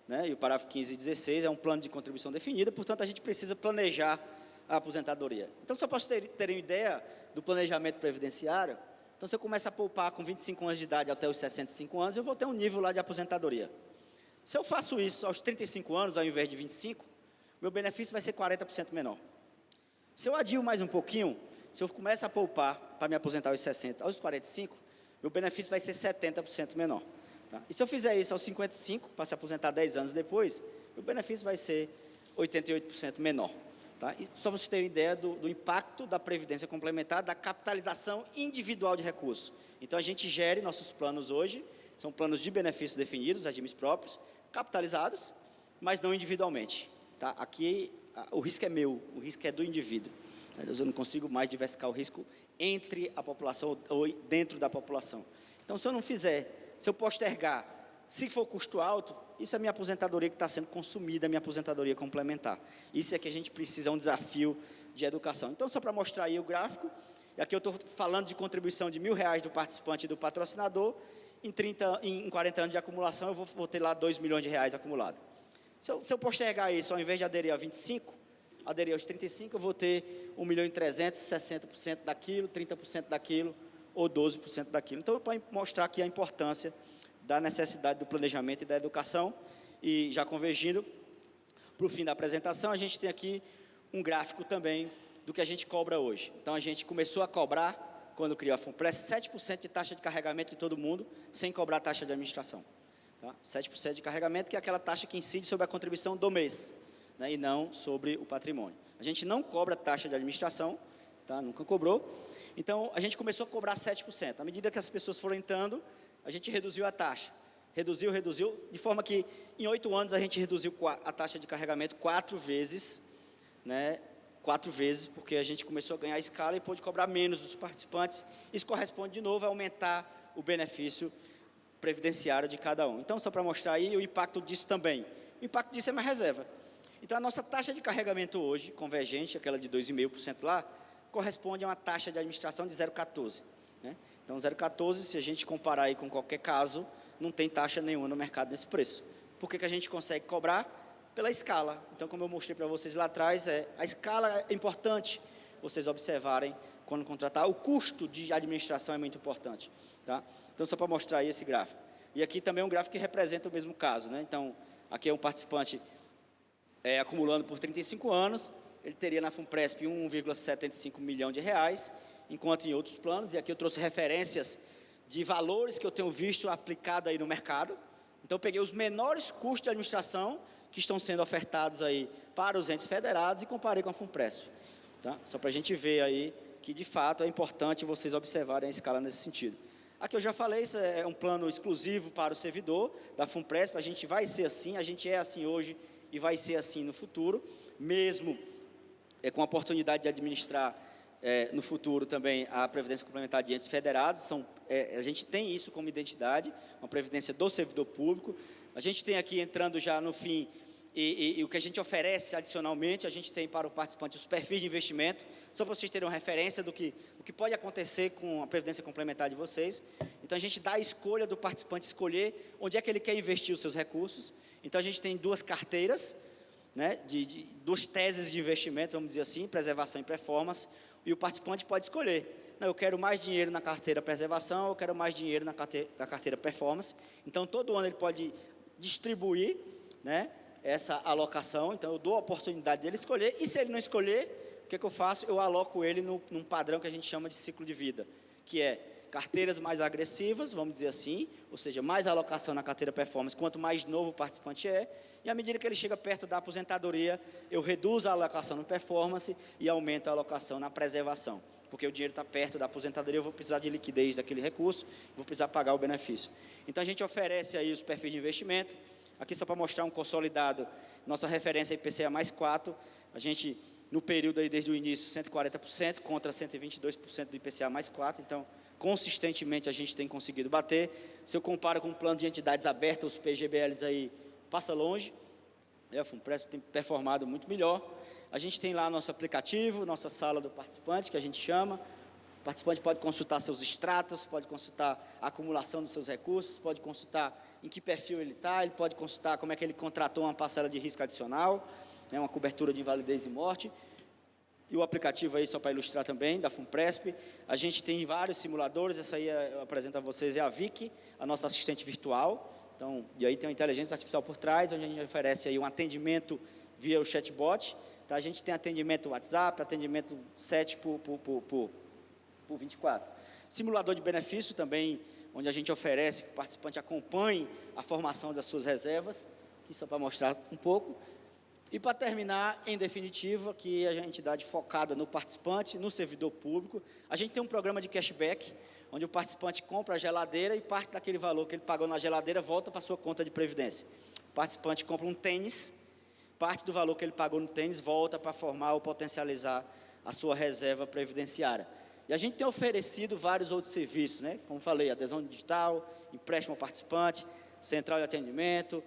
né? E o parágrafo 15 e 16 é um plano de contribuição definida, portanto, a gente precisa planejar a aposentadoria. Então, só para vocês terem ideia do planejamento previdenciário, então, se eu começar a poupar com 25 anos de idade até os 65 anos, eu vou ter um nível lá de aposentadoria. Se eu faço isso aos 35 anos, ao invés de 25, meu benefício vai ser 40% menor. Se eu adio mais um pouquinho, se eu começo a poupar para me aposentar aos 60, aos 45, meu benefício vai ser 70% menor. Tá? E se eu fizer isso aos 55, para se aposentar 10 anos depois, meu benefício vai ser 88% menor. Tá? E só para vocês terem ideia do impacto da previdência complementar, da capitalização individual de recursos. Então, a gente gere nossos planos hoje, são planos de benefícios definidos, regimes próprios, capitalizados, mas não individualmente. Tá? Aqui, o risco é meu, o risco é do indivíduo. Eu não consigo mais diversificar o risco entre a população ou dentro da população. Então, se eu não fizer, se eu postergar, se for custo alto, isso é a minha aposentadoria que está sendo consumida, a minha aposentadoria complementar. Isso é que a gente precisa, é um desafio de educação. Então, só para mostrar aí o gráfico, e aqui eu estou falando de contribuição de R$1.000 do participante e do patrocinador, em 40 anos de acumulação, eu vou ter lá R$2 milhões acumulados. Se eu postergar isso, ao invés de aderir a 25, aderir aos 35, eu vou ter 1.300.000, 60% daquilo, 30% daquilo, ou 12% daquilo. Então, para mostrar aqui a importância da necessidade do planejamento e da educação, e já convergindo para o fim da apresentação, a gente tem aqui um gráfico também do que a gente cobra hoje. Então, a gente começou a cobrar, quando criou a FUNPRESP, 7% de taxa de carregamento de todo mundo, sem cobrar taxa de administração. Tá? 7% de carregamento, que é aquela taxa que incide sobre a contribuição do mês, né, e não sobre o patrimônio. A gente não cobra taxa de administração, tá? Nunca cobrou. Então, a gente começou a cobrar 7%. À medida que as pessoas foram entrando, a gente reduziu a taxa. Reduziu, de forma que, em 8 anos, a gente reduziu a taxa de carregamento 4 vezes, né? 4 vezes, porque a gente começou a ganhar escala e pôde cobrar menos dos participantes. Isso corresponde, de novo, a aumentar o benefício previdenciário de cada um. Então, só para mostrar aí o impacto disso também. O impacto disso é uma reserva. Então, a nossa taxa de carregamento hoje, convergente, aquela de 2,5% lá, corresponde a uma taxa de administração de 0,14%. Né? Então, 0,14%, se a gente comparar aí com qualquer caso, não tem taxa nenhuma no mercado nesse preço. Por que a gente consegue cobrar? Pela escala. Então, como eu mostrei para vocês lá atrás, a escala é importante vocês observarem quando contratar. O custo de administração é muito importante. Tá? Então, só para mostrar aí esse gráfico. E aqui também é um gráfico que representa o mesmo caso. Né? Então, aqui é um participante acumulando por 35 anos, ele teria na FUNPRESP 1,75 milhão de reais, enquanto em outros planos, e aqui eu trouxe referências de valores que eu tenho visto aplicado aí no mercado. Então, eu peguei os menores custos de administração que estão sendo ofertados aí para os entes federados e comparei com a FUNPRESP. Tá? Só para a gente ver aí que, de fato, é importante vocês observarem a escala nesse sentido. Aqui eu já falei, isso é um plano exclusivo para o servidor da FUNPRESP, a gente vai ser assim, a gente é assim hoje e vai ser assim no futuro, mesmo com a oportunidade de administrar no futuro também a Previdência Complementar de entes federados. A gente tem isso como identidade, uma Previdência do servidor público. A gente tem aqui, entrando já no fim, e o que a gente oferece adicionalmente, a gente tem para o participante os perfis de investimento, só para vocês terem uma referência do que pode acontecer com a Previdência Complementar de vocês. Então, a gente dá a escolha do participante escolher onde é que ele quer investir os seus recursos. Então, a gente tem 2 carteiras, né, duas teses de investimento, vamos dizer assim, preservação e performance, e o participante pode escolher. Não, eu quero mais dinheiro na carteira preservação, eu quero mais dinheiro na carteira performance. Então, todo ano ele pode distribuir, né, essa alocação. Então, eu dou a oportunidade dele escolher, e se ele não escolher, o que eu faço? Eu aloco ele num padrão que a gente chama de ciclo de vida, que é carteiras mais agressivas, vamos dizer assim, ou seja, mais alocação na carteira performance, quanto mais novo o participante é, e à medida que ele chega perto da aposentadoria, eu reduzo a alocação no performance e aumento a alocação na preservação, porque o dinheiro está perto da aposentadoria, eu vou precisar de liquidez daquele recurso, vou precisar pagar o benefício. Então, a gente oferece aí os perfis de investimento. Aqui só para mostrar um consolidado, nossa referência IPCA mais 4, a gente, no período aí desde o início, 140% contra 122% do IPCA mais 4, então, consistentemente a gente tem conseguido bater. Se eu comparo com o plano de entidades abertas, os PGBLs aí passa longe, a FUNPRESP tem performado muito melhor. A gente tem lá nosso aplicativo, nossa sala do participante, que a gente chama. O participante pode consultar seus extratos, pode consultar a acumulação dos seus recursos, pode consultar em que perfil ele está, ele pode consultar como é que ele contratou uma parcela de risco adicional, né, uma cobertura de invalidez e morte. E o aplicativo aí, só para ilustrar também, da FUNPRESP, a gente tem vários simuladores. Essa aí eu apresento a vocês, é a Vicky, a nossa assistente virtual. Então, e aí tem uma inteligência artificial por trás, onde a gente oferece aí um atendimento via o chatbot. Tá? A gente tem atendimento WhatsApp, atendimento 7 por 24. Simulador de benefício também, onde a gente oferece que o participante acompanhe a formação das suas reservas, aqui só para mostrar um pouco. E para terminar, em definitiva, que a entidade focada no participante, no servidor público, a gente tem um programa de cashback, onde o participante compra a geladeira e parte daquele valor que ele pagou na geladeira volta para a sua conta de previdência. O participante compra um tênis, parte do valor que ele pagou no tênis volta para formar ou potencializar a sua reserva previdenciária. E a gente tem oferecido vários outros serviços, né? Como falei, adesão digital, empréstimo ao participante, central de atendimento,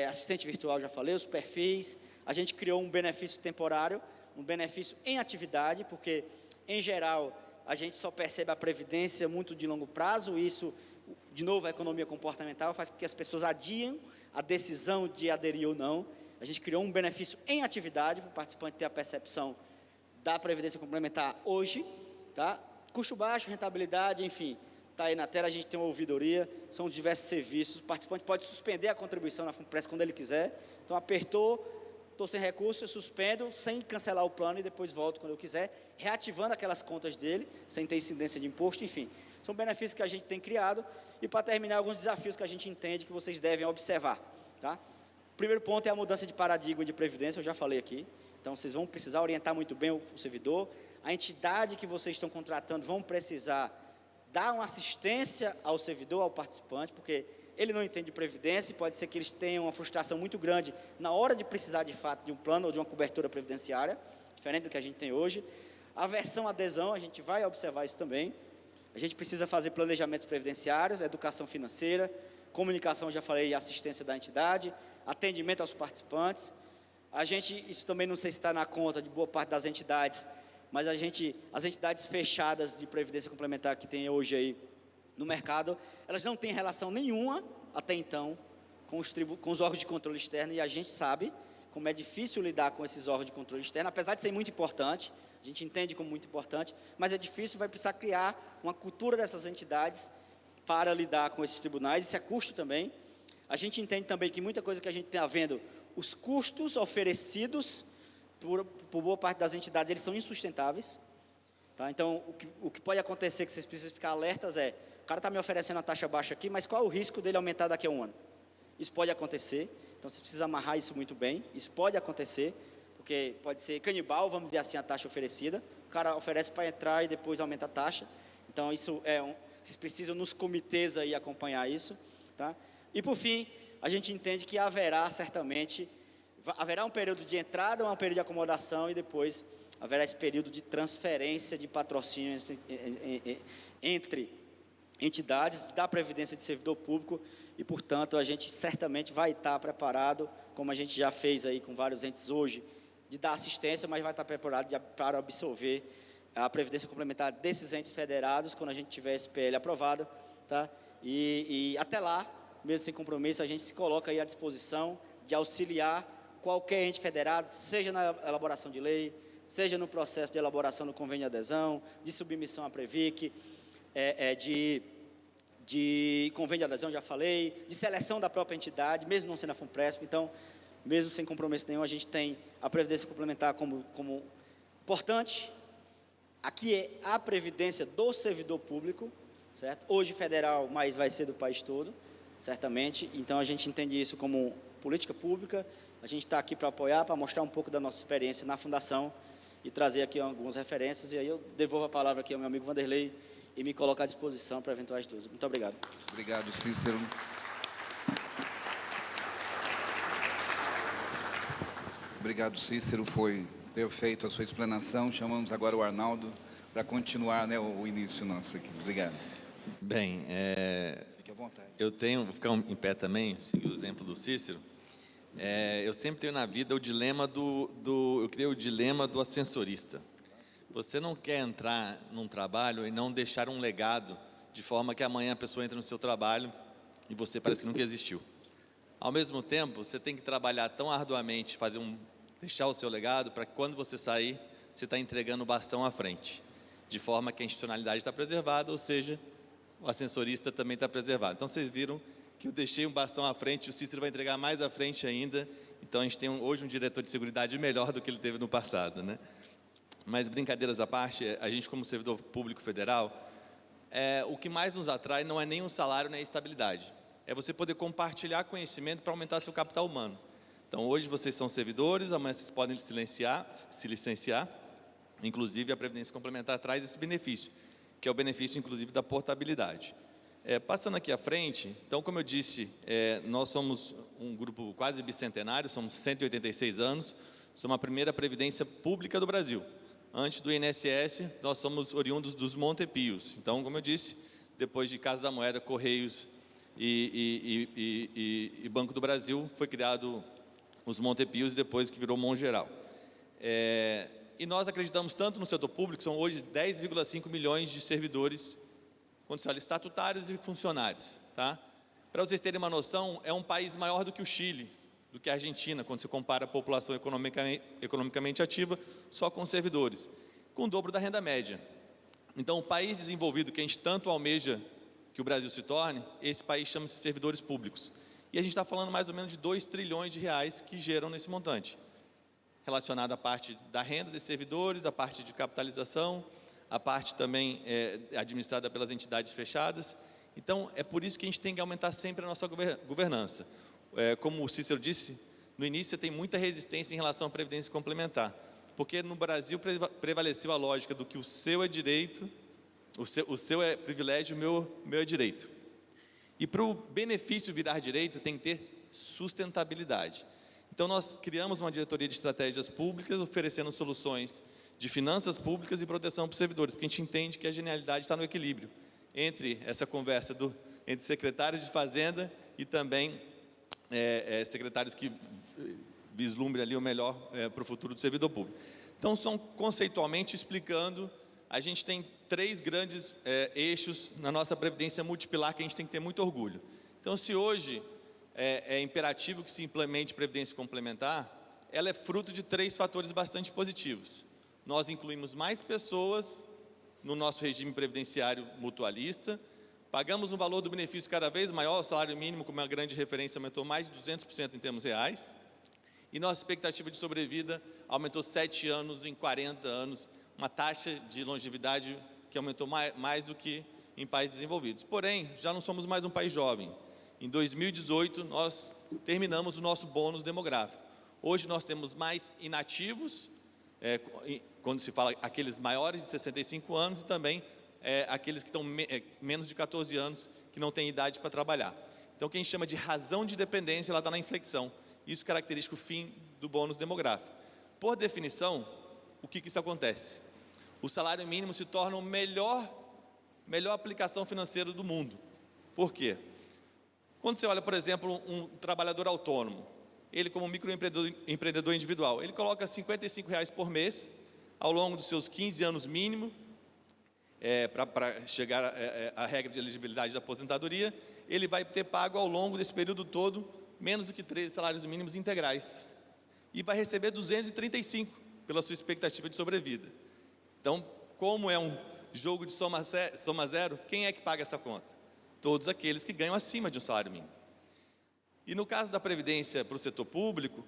assistente virtual, já falei, os perfis. A gente criou um benefício temporário, um benefício em atividade, porque, em geral, a gente só percebe a previdência muito de longo prazo. Isso, de novo, a economia comportamental faz com que as pessoas adiem a decisão de aderir ou não. a gente criou um benefício em atividade, para o participante ter a percepção da Previdência Complementar hoje, tá? Custo baixo, rentabilidade, enfim, está aí na tela, a gente tem uma ouvidoria, são diversos serviços, o participante pode suspender a contribuição na FUNPRES quando ele quiser, então apertou, estou sem recurso, eu suspendo, sem cancelar o plano e depois volto quando eu quiser, reativando aquelas contas dele, sem ter incidência de imposto, enfim. São benefícios que a gente tem criado e, para terminar, alguns desafios que a gente entende que vocês devem observar, tá? O primeiro ponto é a mudança de paradigma de previdência, eu já falei aqui, então vocês vão precisar orientar muito bem o servidor, a entidade que vocês estão contratando vão precisar dar uma assistência ao servidor, ao participante, porque ele não entende de previdência e pode ser que eles tenham uma frustração muito grande na hora de precisar de fato de um plano ou de uma cobertura previdenciária, diferente do que a gente tem hoje. Aversão à adesão, a gente vai observar isso também. A gente precisa fazer planejamentos previdenciários, educação financeira, comunicação, já falei, assistência da entidade, atendimento aos participantes. Isso também não sei se está na conta de boa parte das entidades, mas as entidades fechadas de previdência complementar que tem hoje aí no mercado, elas não têm relação nenhuma, até então, com os órgãos de controle externo, e a gente sabe como é difícil lidar com esses órgãos de controle externo, apesar de ser muito importante, a gente entende como muito importante, mas é difícil, vai precisar criar uma cultura dessas entidades para lidar com esses tribunais, isso é custo também. A gente entende também que muita coisa que a gente está vendo, os custos oferecidos por boa parte das entidades, eles são insustentáveis, tá? Então, o que pode acontecer, que vocês precisam ficar alertas o cara está me oferecendo uma taxa baixa aqui, mas qual é o risco dele aumentar daqui a um ano? Isso pode acontecer, então vocês precisam amarrar isso muito bem, isso pode acontecer, porque pode ser canibal, vamos dizer assim, a taxa oferecida, o cara oferece para entrar e depois aumenta a taxa, então isso vocês precisam nos comitês aí acompanhar isso, tá? E por fim, a gente entende que haverá um período de entrada, um período de acomodação e depois haverá esse período de transferência de patrocínios entre entidades da Previdência de Servidor Público e, portanto, a gente certamente vai estar preparado, como a gente já fez aí com vários entes hoje, de dar assistência, mas vai estar preparado para absorver a Previdência Complementar desses entes federados, quando a gente tiver esse PL aprovado, tá? E até lá, mesmo sem compromisso, a gente se coloca aí à disposição de auxiliar qualquer ente federado, seja na elaboração de lei, seja no processo de elaboração do convênio de adesão, de submissão à Previc, de convênio de adesão, já falei, de seleção da própria entidade, mesmo não sendo a FUNPRESP. Então, mesmo sem compromisso nenhum, a gente tem a Previdência Complementar como importante. Aqui é a Previdência do servidor público, certo? Hoje federal, mas vai ser do país todo, certamente. Então, a gente entende isso como política pública. A gente está aqui para apoiar, para mostrar um pouco da nossa experiência na Fundação e trazer aqui algumas referências. E aí eu devolvo a palavra aqui ao meu amigo Vanderlei e me coloco à disposição para eventuais dúvidas. Muito obrigado. Obrigado, Cícero. Obrigado, Cícero. Foi perfeito a sua explanação. Chamamos agora o Arnaldo para continuar, né, o início nosso aqui. Obrigado. Bem, Fique à vontade. vou ficar em pé também, seguir o exemplo do Cícero. Eu sempre tenho na vida o dilema eu criei o dilema do ascensorista. Você não quer entrar num trabalho e não deixar um legado, de forma que amanhã a pessoa entra no seu trabalho e você parece que nunca existiu. Ao mesmo tempo, você tem que trabalhar tão arduamente, deixar o seu legado, para que quando você sair, você está entregando o bastão à frente, de forma que a institucionalidade está preservada, ou seja, o ascensorista também está preservado. Então, vocês viram que eu deixei um bastão à frente, o Cícero vai entregar mais à frente ainda, então a gente tem hoje um diretor de seguridade melhor do que ele teve no passado, né? Mas, brincadeiras à parte, a gente como servidor público federal, o que mais nos atrai não é nem o salário, nem a estabilidade. É você poder compartilhar conhecimento para aumentar seu capital humano. Então, hoje vocês são servidores, amanhã vocês podem se licenciar, inclusive a Previdência Complementar traz esse benefício, que é o benefício, inclusive, da portabilidade. Passando aqui à frente, então, como eu disse, nós somos um grupo quase bicentenário, somos 186 anos, somos a primeira previdência pública do Brasil. Antes do INSS, nós somos oriundos dos Montepios. Então, como eu disse, depois de Casa da Moeda, Correios e Banco do Brasil, foi criado os Montepios, depois que virou Mongeral. E nós acreditamos tanto no setor público, são hoje 10,5 milhões de servidores condicionais estatutários e funcionários. Tá? Para vocês terem uma noção, é um país maior do que o Chile, do que a Argentina, quando se compara a população economicamente ativa só com os servidores, com o dobro da renda média. Então, o país desenvolvido que a gente tanto almeja que o Brasil se torne, esse país chama-se servidores públicos. E a gente está falando mais ou menos de 2 trilhões de reais que geram nesse montante, relacionado à parte da renda desses servidores, a parte de capitalização, a parte também administrada pelas entidades fechadas. Então, é por isso que a gente tem que aumentar sempre a nossa governança. Como o Cícero disse, no início você tem muita resistência em relação à previdência complementar, porque no Brasil prevaleceu a lógica do que o seu é direito, o seu é privilégio, o meu é direito. E para o benefício virar direito, tem que ter sustentabilidade. Então, nós criamos uma diretoria de estratégias públicas, oferecendo soluções de finanças públicas e proteção para os servidores, porque a gente entende que a genialidade está no equilíbrio entre essa conversa entre secretários de Fazenda e também secretários que vislumbrem ali o melhor para o futuro do servidor público. Então, só conceitualmente explicando, a gente tem 3 grandes eixos na nossa previdência multipilar que a gente tem que ter muito orgulho. Então, se hoje é imperativo que se implemente previdência complementar, ela é fruto de 3 fatores bastante positivos. Nós incluímos mais pessoas no nosso regime previdenciário mutualista, pagamos um valor do benefício cada vez maior, o salário mínimo, como é uma grande referência, aumentou mais de 200% em termos reais, e nossa expectativa de sobrevida aumentou 7 anos em 40 anos, uma taxa de longevidade que aumentou mais do que em países desenvolvidos. Porém, já não somos mais um país jovem. Em 2018, nós terminamos o nosso bônus demográfico. Hoje nós temos mais inativos, quando se fala aqueles maiores de 65 anos, e também aqueles que estão menos de 14 anos, que não têm idade para trabalhar. Então, o que a gente chama de razão de dependência, ela está na inflexão. Isso caracteriza o fim do bônus demográfico. Por definição, o que isso acontece? O salário mínimo se torna a melhor aplicação financeira do mundo. Por quê? Quando você olha, por exemplo, um trabalhador autônomo, ele como microempreendedor individual, ele coloca R$ 55,00 por mês, ao longo dos seus 15 anos mínimo, para chegar à regra de elegibilidade da aposentadoria, ele vai ter pago ao longo desse período todo menos do que 13 salários mínimos integrais. E vai receber 235 pela sua expectativa de sobrevida. Então, como é um jogo de soma zero, quem é que paga essa conta? Todos aqueles que ganham acima de um salário mínimo. E no caso da previdência para o setor público,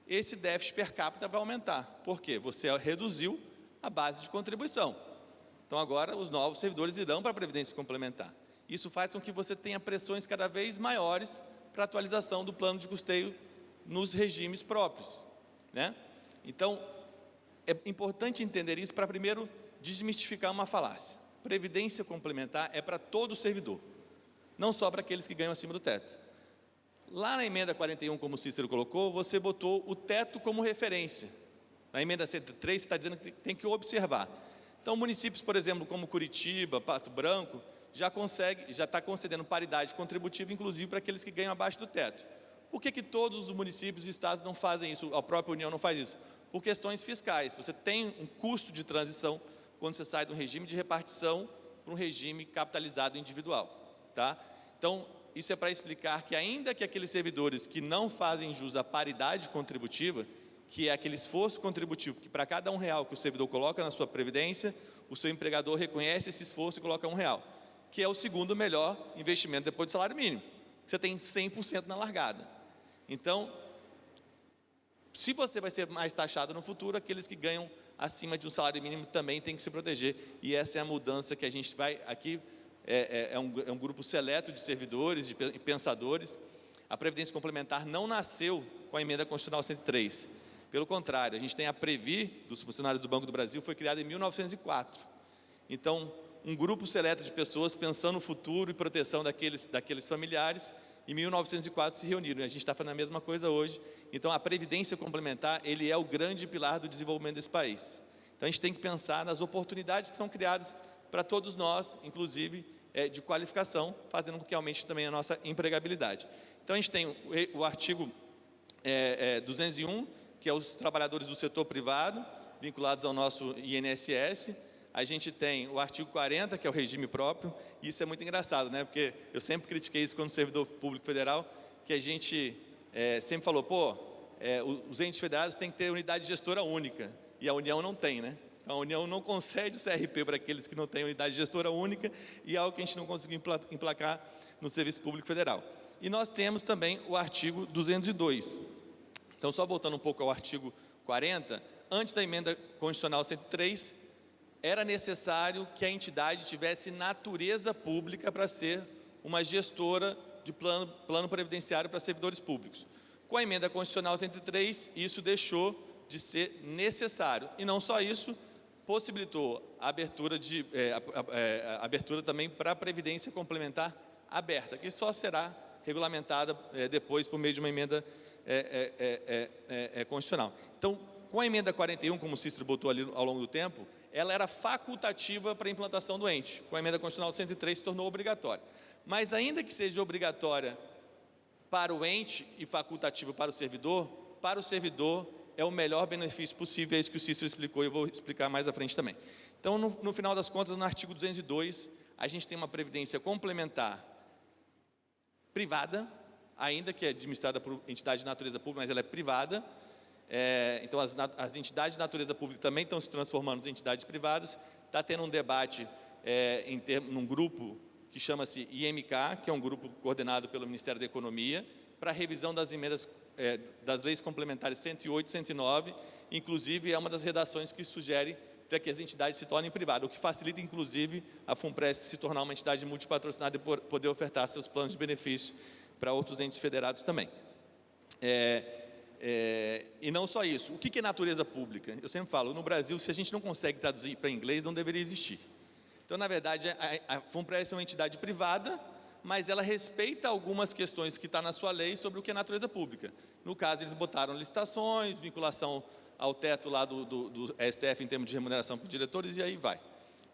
esse déficit per capita vai aumentar. Por quê? Você reduziu a base de contribuição. Então, agora, os novos servidores irão para a previdência complementar. Isso faz com que você tenha pressões cada vez maiores para a atualização do plano de custeio nos regimes próprios, né? Então, é importante entender isso para, primeiro, desmistificar uma falácia. Previdência complementar é para todo servidor, não só para aqueles que ganham acima do teto. Lá na emenda 41, como o Cícero colocou, você botou o teto como referência. Na emenda 103, você está dizendo que tem que observar. Então, municípios, por exemplo, como Curitiba, Pato Branco, já está concedendo paridade contributiva, inclusive para aqueles que ganham abaixo do teto. Por que todos os municípios e estados não fazem isso? A própria União não faz isso? Por questões fiscais. Você tem um custo de transição quando você sai de um regime de repartição para um regime capitalizado individual, tá? Então, isso é para explicar que ainda que aqueles servidores que não fazem jus à paridade contributiva, que é aquele esforço contributivo que para cada R$1 que o servidor coloca na sua previdência, o seu empregador reconhece esse esforço e coloca R$1, que é o segundo melhor investimento depois do salário mínimo. Você tem 100% na largada. Então, se você vai ser mais taxado no futuro, aqueles que ganham acima de um salário mínimo também têm que se proteger. E essa é a mudança que a gente vai aqui. É um grupo seleto de servidores, de pensadores. A Previdência Complementar não nasceu com a Emenda Constitucional 103. Pelo contrário, a gente tem a Previ, dos funcionários do Banco do Brasil, foi criada em 1904. Então, um grupo seleto de pessoas pensando no futuro e proteção daqueles familiares, em 1904 se reuniram. E a gente está fazendo a mesma coisa hoje. Então, a Previdência Complementar, ele é o grande pilar do desenvolvimento desse país. Então, a gente tem que pensar nas oportunidades que são criadas para todos nós, inclusive de qualificação, fazendo com que aumente também a nossa empregabilidade. Então, a gente tem o artigo 201, que é os trabalhadores do setor privado, vinculados ao nosso INSS. A gente tem o artigo 40, que é o regime próprio, e isso é muito engraçado, né? Porque eu sempre critiquei isso quando servidor público federal, que a gente sempre falou, os entes federados têm que ter unidade gestora única, e a União não tem, né? Então, a União não concede o CRP para aqueles que não têm unidade gestora única, e é algo que a gente não conseguiu emplacar no Serviço Público Federal. E nós temos também o artigo 202. Então, só voltando um pouco ao artigo 40, antes da emenda constitucional 103, era necessário que a entidade tivesse natureza pública para ser uma gestora de plano previdenciário para servidores públicos. Com a emenda constitucional 103, isso deixou de ser necessário. E não só isso, possibilitou a abertura, abertura também para a previdência complementar aberta, que só será regulamentada depois por meio de uma emenda constitucional. Então, com a emenda 41, como o Cícero botou ali ao longo do tempo, ela era facultativa para a implantação do ente. Com a emenda constitucional 103 se tornou obrigatória. Mas ainda que seja obrigatória para o ente e facultativa para o servidor é o melhor benefício possível, é isso que o Cícero explicou e eu vou explicar mais à frente também. Então, no final das contas, no artigo 202, a gente tem uma previdência complementar privada, ainda que é administrada por entidade de natureza pública, mas ela é privada. Então, as entidades de natureza pública também estão se transformando em entidades privadas. Está tendo um debate num grupo que chama-se IMK, que é um grupo coordenado pelo Ministério da Economia, para a revisão das emendas das leis complementares 108 e 109, inclusive é uma das redações que sugere para que as entidades se tornem privadas, o que facilita, inclusive, a FUNPRESP se tornar uma entidade multipatrocinada e poder ofertar seus planos de benefício para outros entes federados também. E não só isso, o que é natureza pública? Eu sempre falo, no Brasil, se a gente não consegue traduzir para inglês, não deveria existir. Então, na verdade, a FUNPRESP é uma entidade privada, mas ela respeita algumas questões que está na sua lei sobre o que é natureza pública. No caso, eles botaram licitações, vinculação ao teto lá do STF em termos de remuneração para diretores, e aí vai.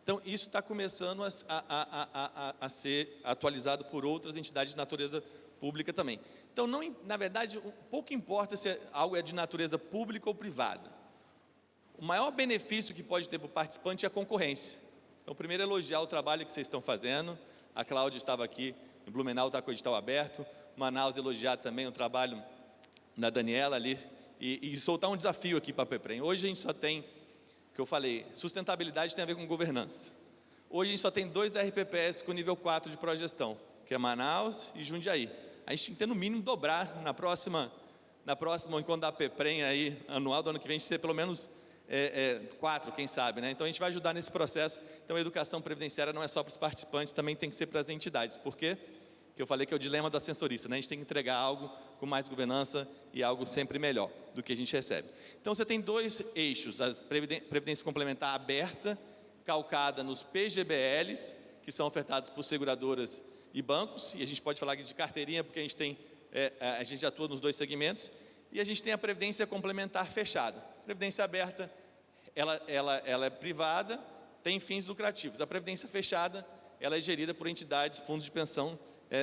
Então, isso está começando a ser atualizado por outras entidades de natureza pública também. Então, na verdade, pouco importa se algo é de natureza pública ou privada. O maior benefício que pode ter para o participante é a concorrência. Então, primeiro, elogiar o trabalho que vocês estão fazendo. A Cláudia estava aqui em Blumenau, está com o edital aberto. Manaus, elogiar também o trabalho da Daniela ali. E soltar um desafio aqui para a PEPREM. Hoje a gente só tem, que eu falei, sustentabilidade tem a ver com governança. Hoje a gente só tem 2 RPPS com nível 4 de progestão, que é Manaus e Jundiaí. A gente tem que ter no mínimo dobrar na próxima enquanto da PEPREM aí, anual do ano que vem, a gente ter pelo menos 4, quem sabe, né? Então a gente vai ajudar nesse processo. Então a educação previdenciária não é só para os participantes, também tem que ser para as entidades. Por quê? Que eu falei que é o dilema do ascensorista, né? A gente tem que entregar algo com mais governança e algo sempre melhor do que a gente recebe. Então você tem 2 eixos, a previdência complementar aberta, calcada nos PGBLs, que são ofertados por seguradoras e bancos, e a gente pode falar aqui de carteirinha, porque a gente atua nos 2 segmentos, e a gente tem a previdência complementar fechada. Previdência aberta, ela é privada, tem fins lucrativos. A previdência fechada, ela é gerida por entidades, fundos de pensão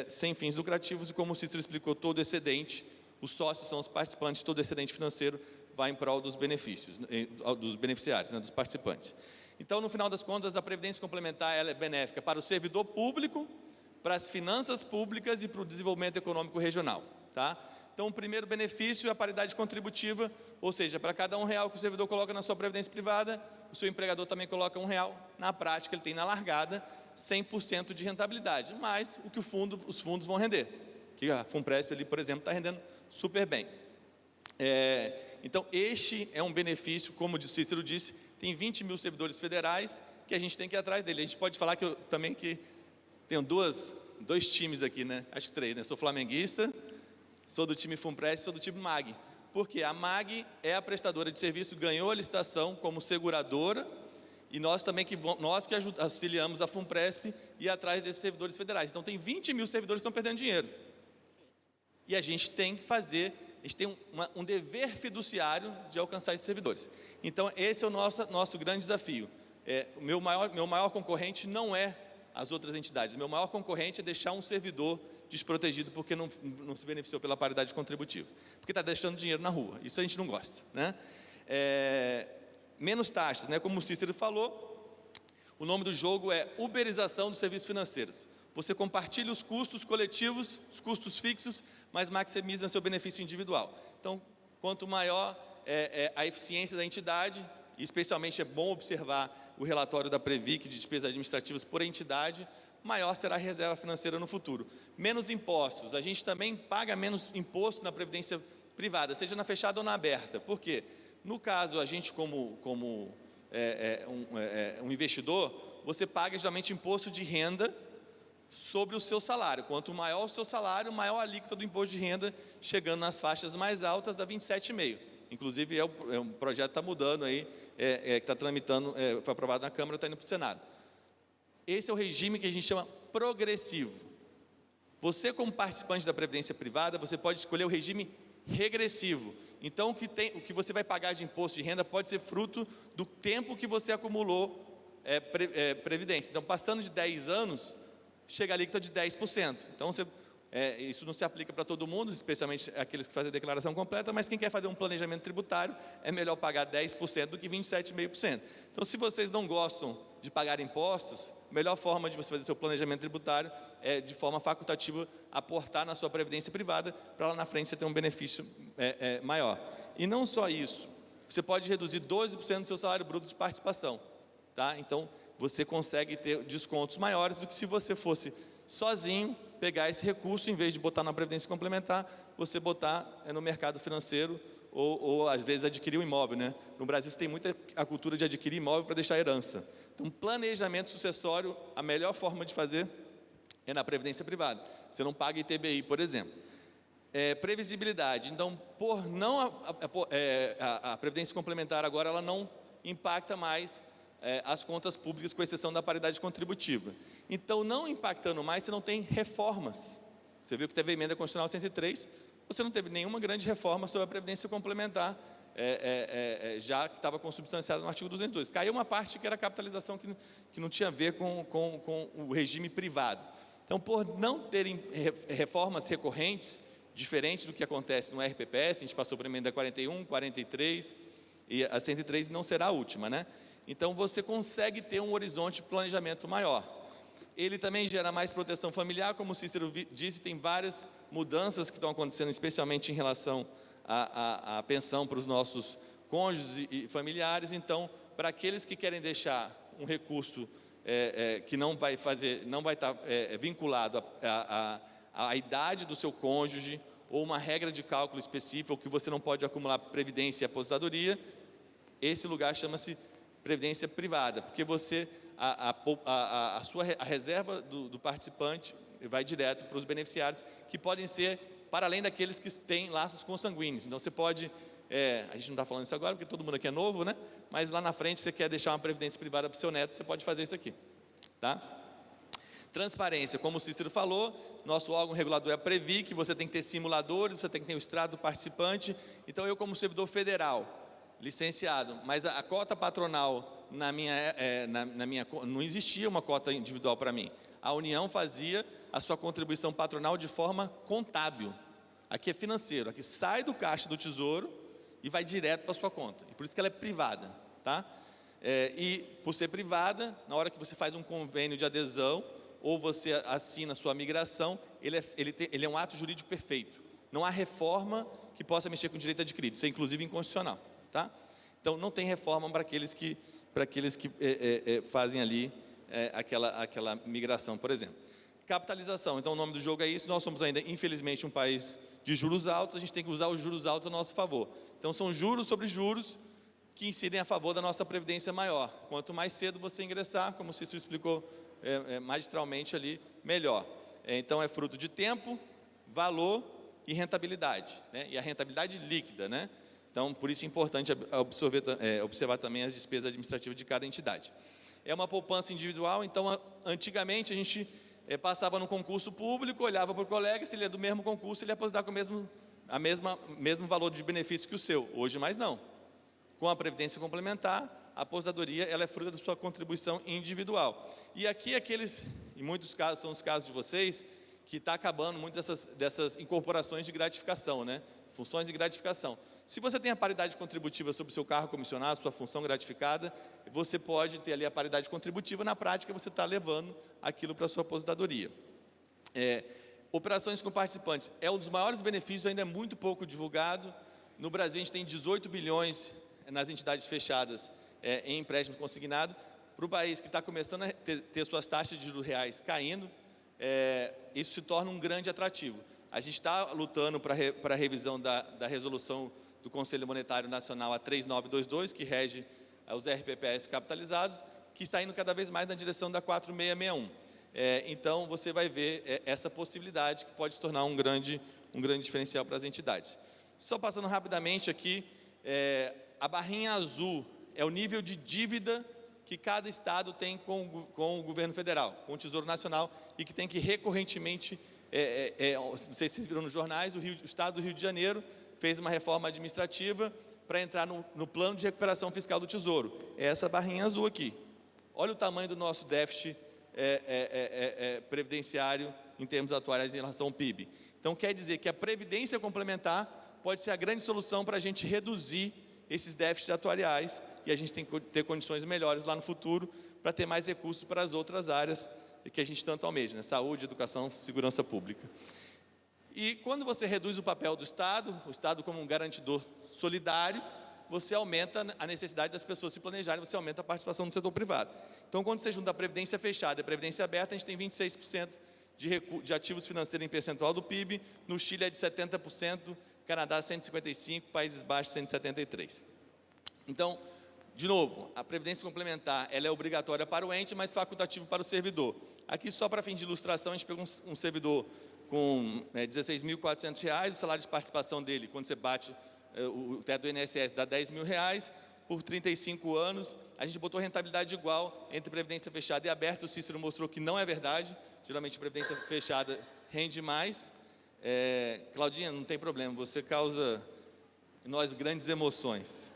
sem fins lucrativos, e como o Cícero explicou, todo excedente, os sócios são os participantes, todo excedente financeiro vai em prol dos benefícios, dos beneficiários, né, dos participantes. Então, no final das contas, a previdência complementar ela é benéfica para o servidor público, para as finanças públicas e para o desenvolvimento econômico regional. Tá? Então, o primeiro benefício é a paridade contributiva, ou seja, para cada R$1 que o servidor coloca na sua previdência privada, o seu empregador também coloca R$1. Na prática, ele tem na largada 100% de rentabilidade, mais o que os fundos vão render, que a FUNPRESP ali, por exemplo, está rendendo super bem. Então, este é um benefício, como o Cícero disse, tem 20 mil servidores federais que a gente tem que ir atrás dele. A gente pode falar que eu também tenho dois times aqui, né? Acho que 3, né? Sou flamenguista, sou do time FUNPRESP, sou do time MAG. Porque a MAG é a prestadora de serviço, ganhou a licitação como seguradora, e nós também auxiliamos a FUNPRESP e atrás desses servidores federais. Então, tem 20 mil servidores que estão perdendo dinheiro. E a gente tem que fazer, a gente tem um dever fiduciário de alcançar esses servidores. Então, esse é o nosso grande desafio. O meu maior concorrente não é as outras entidades. O meu maior concorrente é deixar um servidor desprotegido porque não se beneficiou pela paridade contributiva. Porque está deixando dinheiro na rua. Isso a gente não gosta, né? Menos taxas, né? Como o Cícero falou, o nome do jogo é uberização dos serviços financeiros. você compartilha os custos coletivos, os custos fixos, mas maximiza seu benefício individual. Então, quanto maior a eficiência da entidade, e especialmente é bom observar o relatório da Previc de despesas administrativas por entidade, maior será a reserva financeira no futuro. Menos impostos, a gente também paga menos imposto na previdência privada, seja na fechada ou na aberta. Por quê? No caso, a gente como um investidor, você paga geralmente imposto de renda sobre o seu salário. Quanto maior o seu salário, maior a alíquota do imposto de renda, chegando nas faixas mais altas a 27,5%. Inclusive, um projeto que está mudando aí, que está tramitando, foi aprovado na Câmara, está indo para o Senado. Esse é o regime que a gente chama progressivo. Você, como participante da Previdência Privada, você pode escolher o regime regressivo. Então, o que você vai pagar de imposto de renda pode ser fruto do tempo que você acumulou Previdência. Então, passando de 10 anos, chega a alíquota de 10%. Então, isso não se aplica para todo mundo, especialmente aqueles que fazem a declaração completa, mas quem quer fazer um planejamento tributário, é melhor pagar 10% do que 27,5%. Então, se vocês não gostam de pagar impostos, a melhor forma de você fazer seu planejamento tributário é, de forma facultativa, aportar na sua previdência privada, para lá na frente você ter um benefício maior. E não só isso, você pode reduzir 12% do seu salário bruto de participação. Tá? Então, você consegue ter descontos maiores do que se você fosse sozinho, pegar esse recurso, em vez de botar na previdência complementar, você botar no mercado financeiro ou às vezes adquirir um imóvel, né? No Brasil você tem muita a cultura de adquirir imóvel para deixar herança. Então, planejamento sucessório, a melhor forma de fazer é na previdência privada. Você não paga ITBI, por exemplo. Previsibilidade. Então, por não a previdência complementar agora, ela não impacta mais as contas públicas, com exceção da paridade contributiva. Então, não impactando mais, você não tem reformas. Você viu que teve a emenda constitucional 103, você não teve nenhuma grande reforma sobre a previdência complementar, já que estava consubstanciada no artigo 202. Caiu uma parte que era a capitalização, que não tinha a ver com o regime privado. Então, por não terem reformas recorrentes, diferente do que acontece no RPPS, a gente passou para a emenda 41, 43, e a 103 não será a última, né? Então, você consegue ter um horizonte de planejamento maior. Ele também gera mais proteção familiar, como o Cícero disse, tem várias mudanças que estão acontecendo, especialmente em relação à pensão para os nossos cônjuges e familiares. Então, para aqueles que querem deixar um recurso que não vai estar vinculado à idade do seu cônjuge, ou uma regra de cálculo específica, ou que você não pode acumular previdência e aposentadoria, esse lugar chama-se previdência privada, porque você, a reserva do participante vai direto para os beneficiários, que podem ser para além daqueles que têm laços consanguíneos. Então, você pode, a gente não está falando isso agora, porque todo mundo aqui é novo, né? Mas lá na frente, você quer deixar uma previdência privada para o seu neto, você pode fazer isso aqui, tá? Transparência, como o Cícero falou, nosso órgão regulador é a Previc, você tem que ter simuladores, você tem que ter o extrato do participante. Então, eu, como servidor federal, licenciado, mas a cota patronal não existia uma cota individual para mim. A União fazia a sua contribuição patronal de forma contábil. Aqui é financeiro, aqui sai do caixa do Tesouro e vai direto para a sua conta. E por isso que ela é privada, tá? E por ser privada, na hora que você faz um convênio de adesão ou você assina a sua migração, ele é um ato jurídico perfeito. Não há reforma que possa mexer com o direito adquirido. Isso é inclusive inconstitucional. Tá? Então, não tem reforma para aqueles que fazem ali aquela migração, por exemplo. Capitalização, então o nome do jogo é isso. Nós somos ainda, infelizmente, um país de juros altos, a gente tem que usar os juros altos a nosso favor. Então, são juros sobre juros que incidem a favor da nossa previdência maior. Quanto mais cedo você ingressar, como o Cícero explicou magistralmente ali, melhor. Então, é fruto de tempo, valor e rentabilidade, né? E a rentabilidade líquida, né? Então, por isso é importante observar também as despesas administrativas de cada entidade. É uma poupança individual, então, antigamente, a gente passava no concurso público, olhava para o colega, se ele é do mesmo concurso, ele ia aposentar com o mesmo valor de benefício que o seu. Hoje, mais não. Com a Previdência Complementar, a aposentadoria ela é fruto da sua contribuição individual. E aqui, em muitos casos, são os casos de vocês, que está acabando muito dessas incorporações de gratificação, né? funções e gratificação. Se você tem a paridade contributiva sobre o seu cargo comissionado, sua função gratificada, você pode ter ali a paridade contributiva, na prática você está levando aquilo para a sua aposentadoria. Operações com participantes é um dos maiores benefícios, ainda é muito pouco divulgado. No Brasil, a gente tem 18 bilhões nas entidades fechadas em empréstimo consignado. Para o país que está começando a ter suas taxas de juros reais caindo, isso se torna um grande atrativo. A gente está lutando para a revisão da resolução do Conselho Monetário Nacional a 3922, que rege os RPPS capitalizados, que está indo cada vez mais na direção da 4661. Então, você vai ver essa possibilidade que pode se tornar um grande diferencial para as entidades. Só passando rapidamente aqui, a barrinha azul é o nível de dívida que cada estado tem com o governo federal, com o Tesouro Nacional, e que tem que recorrentemente, não sei se vocês viram nos jornais, o estado do Rio de Janeiro fez uma reforma administrativa para entrar no plano de recuperação fiscal do Tesouro. É essa barrinha azul aqui. Olha o tamanho do nosso déficit previdenciário em termos atuais em relação ao PIB. Então, quer dizer que a previdência complementar pode ser a grande solução para a gente reduzir esses déficits atuariais, e a gente tem que ter condições melhores lá no futuro para ter mais recursos para as outras áreas que a gente tanto almeja, né? Saúde, educação, segurança pública. E quando você reduz o papel do Estado, o Estado como um garantidor solidário, você aumenta a necessidade das pessoas se planejarem, você aumenta a participação do setor privado. Então, quando você junta a previdência fechada e a previdência aberta, a gente tem 26% de ativos financeiros em percentual do PIB, no Chile é de 70%, Canadá 155%, Países Baixos 173%. Então, de novo, a previdência complementar ela é obrigatória para o ente, mas facultativo para o servidor. Aqui, só para fim de ilustração, a gente pegou um servidor com R$ 16.400, o salário de participação dele, quando você bate o teto do INSS, dá R$ 10.000, por 35 anos, a gente botou rentabilidade igual entre previdência fechada e aberta. O Cícero mostrou que não é verdade, geralmente previdência fechada rende mais. Claudinha, não tem problema, você causa em nós grandes emoções.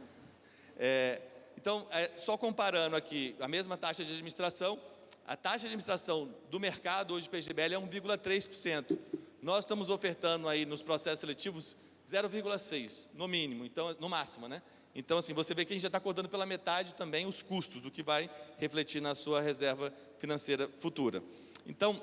Então, só comparando aqui a mesma taxa de administração, a taxa de administração do mercado hoje, PGBL, é 1,3%. Nós estamos ofertando aí nos processos seletivos 0,6%, no mínimo, então, no máximo, né? Então, assim, você vê que a gente já está acordando pela metade também os custos, o que vai refletir na sua reserva financeira futura. Então,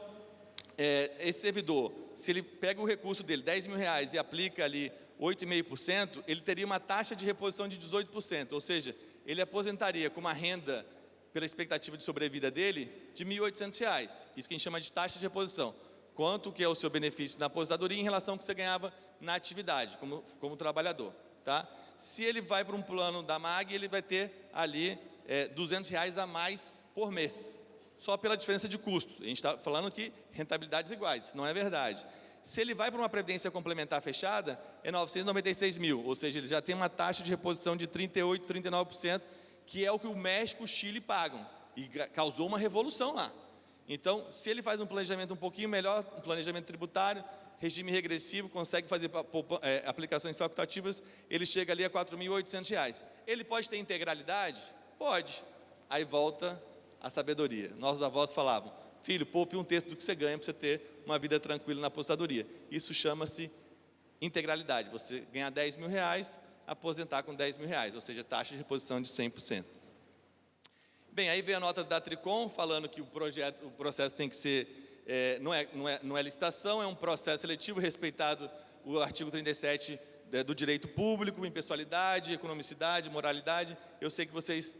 esse servidor, se ele pega o recurso dele, R$10.000, e aplica ali 8,5%, ele teria uma taxa de reposição de 18%, ou seja, ele aposentaria com uma renda, pela expectativa de sobrevida dele, de R$ 1.800. Isso que a gente chama de taxa de reposição. Quanto que é o seu benefício na aposentadoria em relação ao que você ganhava na atividade, como trabalhador. Tá? Se ele vai para um plano da MAG, ele vai ter ali R$200 a mais por mês, só pela diferença de custos. A gente está falando aqui rentabilidades iguais, isso não é verdade. Se ele vai para uma previdência complementar fechada, é 996 mil, ou seja, ele já tem uma taxa de reposição de 38%, 39%, que é o que o México e o Chile pagam, e causou uma revolução lá. Então, se ele faz um planejamento um pouquinho melhor, um planejamento tributário, regime regressivo, consegue fazer aplicações facultativas, ele chega ali a R$ 4.800. Ele pode ter integralidade? Pode. Aí volta a sabedoria. Nossos avós falavam, filho, poupe um terço do que você ganha para você ter uma vida tranquila na aposentadoria. Isso chama-se integralidade. Você ganhar R$10.000, aposentar com R$10.000, ou seja, taxa de reposição de 100%. Bem, aí vem a nota da Tricom, falando que o processo tem que ser, não é licitação, é um processo seletivo, respeitado o artigo 37 do direito público, impessoalidade, economicidade, moralidade. Eu sei que vocês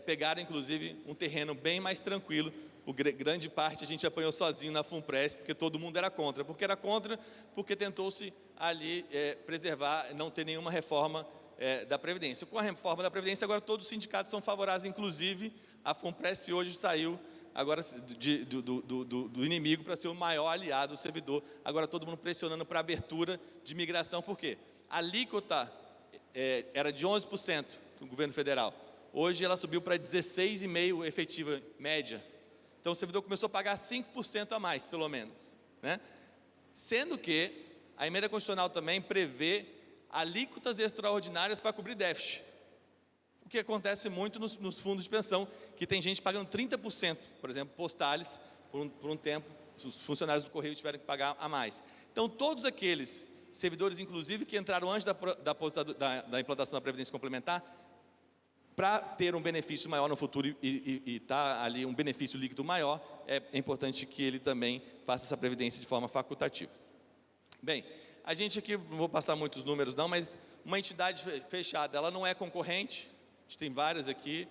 pegaram, inclusive, um terreno bem mais tranquilo. Grande parte a gente apanhou sozinho na FUNPRESP, porque todo mundo era contra. Porque tentou-se ali preservar, não ter nenhuma reforma da Previdência. Com a reforma da Previdência, agora todos os sindicatos são favoráveis, inclusive a FUNPRESP hoje saiu agora do inimigo para ser o maior aliado do servidor. Agora todo mundo pressionando para abertura de migração. Por quê? A alíquota era de 11% do governo federal. Hoje ela subiu para 16,5% efetiva média. Então o servidor começou a pagar 5% a mais, pelo menos, né? Sendo que a emenda constitucional também prevê alíquotas extraordinárias para cobrir déficit. O que acontece muito nos fundos de pensão, que tem gente pagando 30%, por exemplo, postales, por um tempo, os funcionários do Correio tiveram que pagar a mais. Então, todos aqueles servidores, inclusive, que entraram antes da implantação da Previdência Complementar, para ter um benefício maior no futuro e tá ali um benefício líquido maior, é importante que ele também faça essa previdência de forma facultativa. Bem, a gente aqui, não vou passar muitos números não, mas uma entidade fechada, ela não é concorrente, a gente tem várias aqui,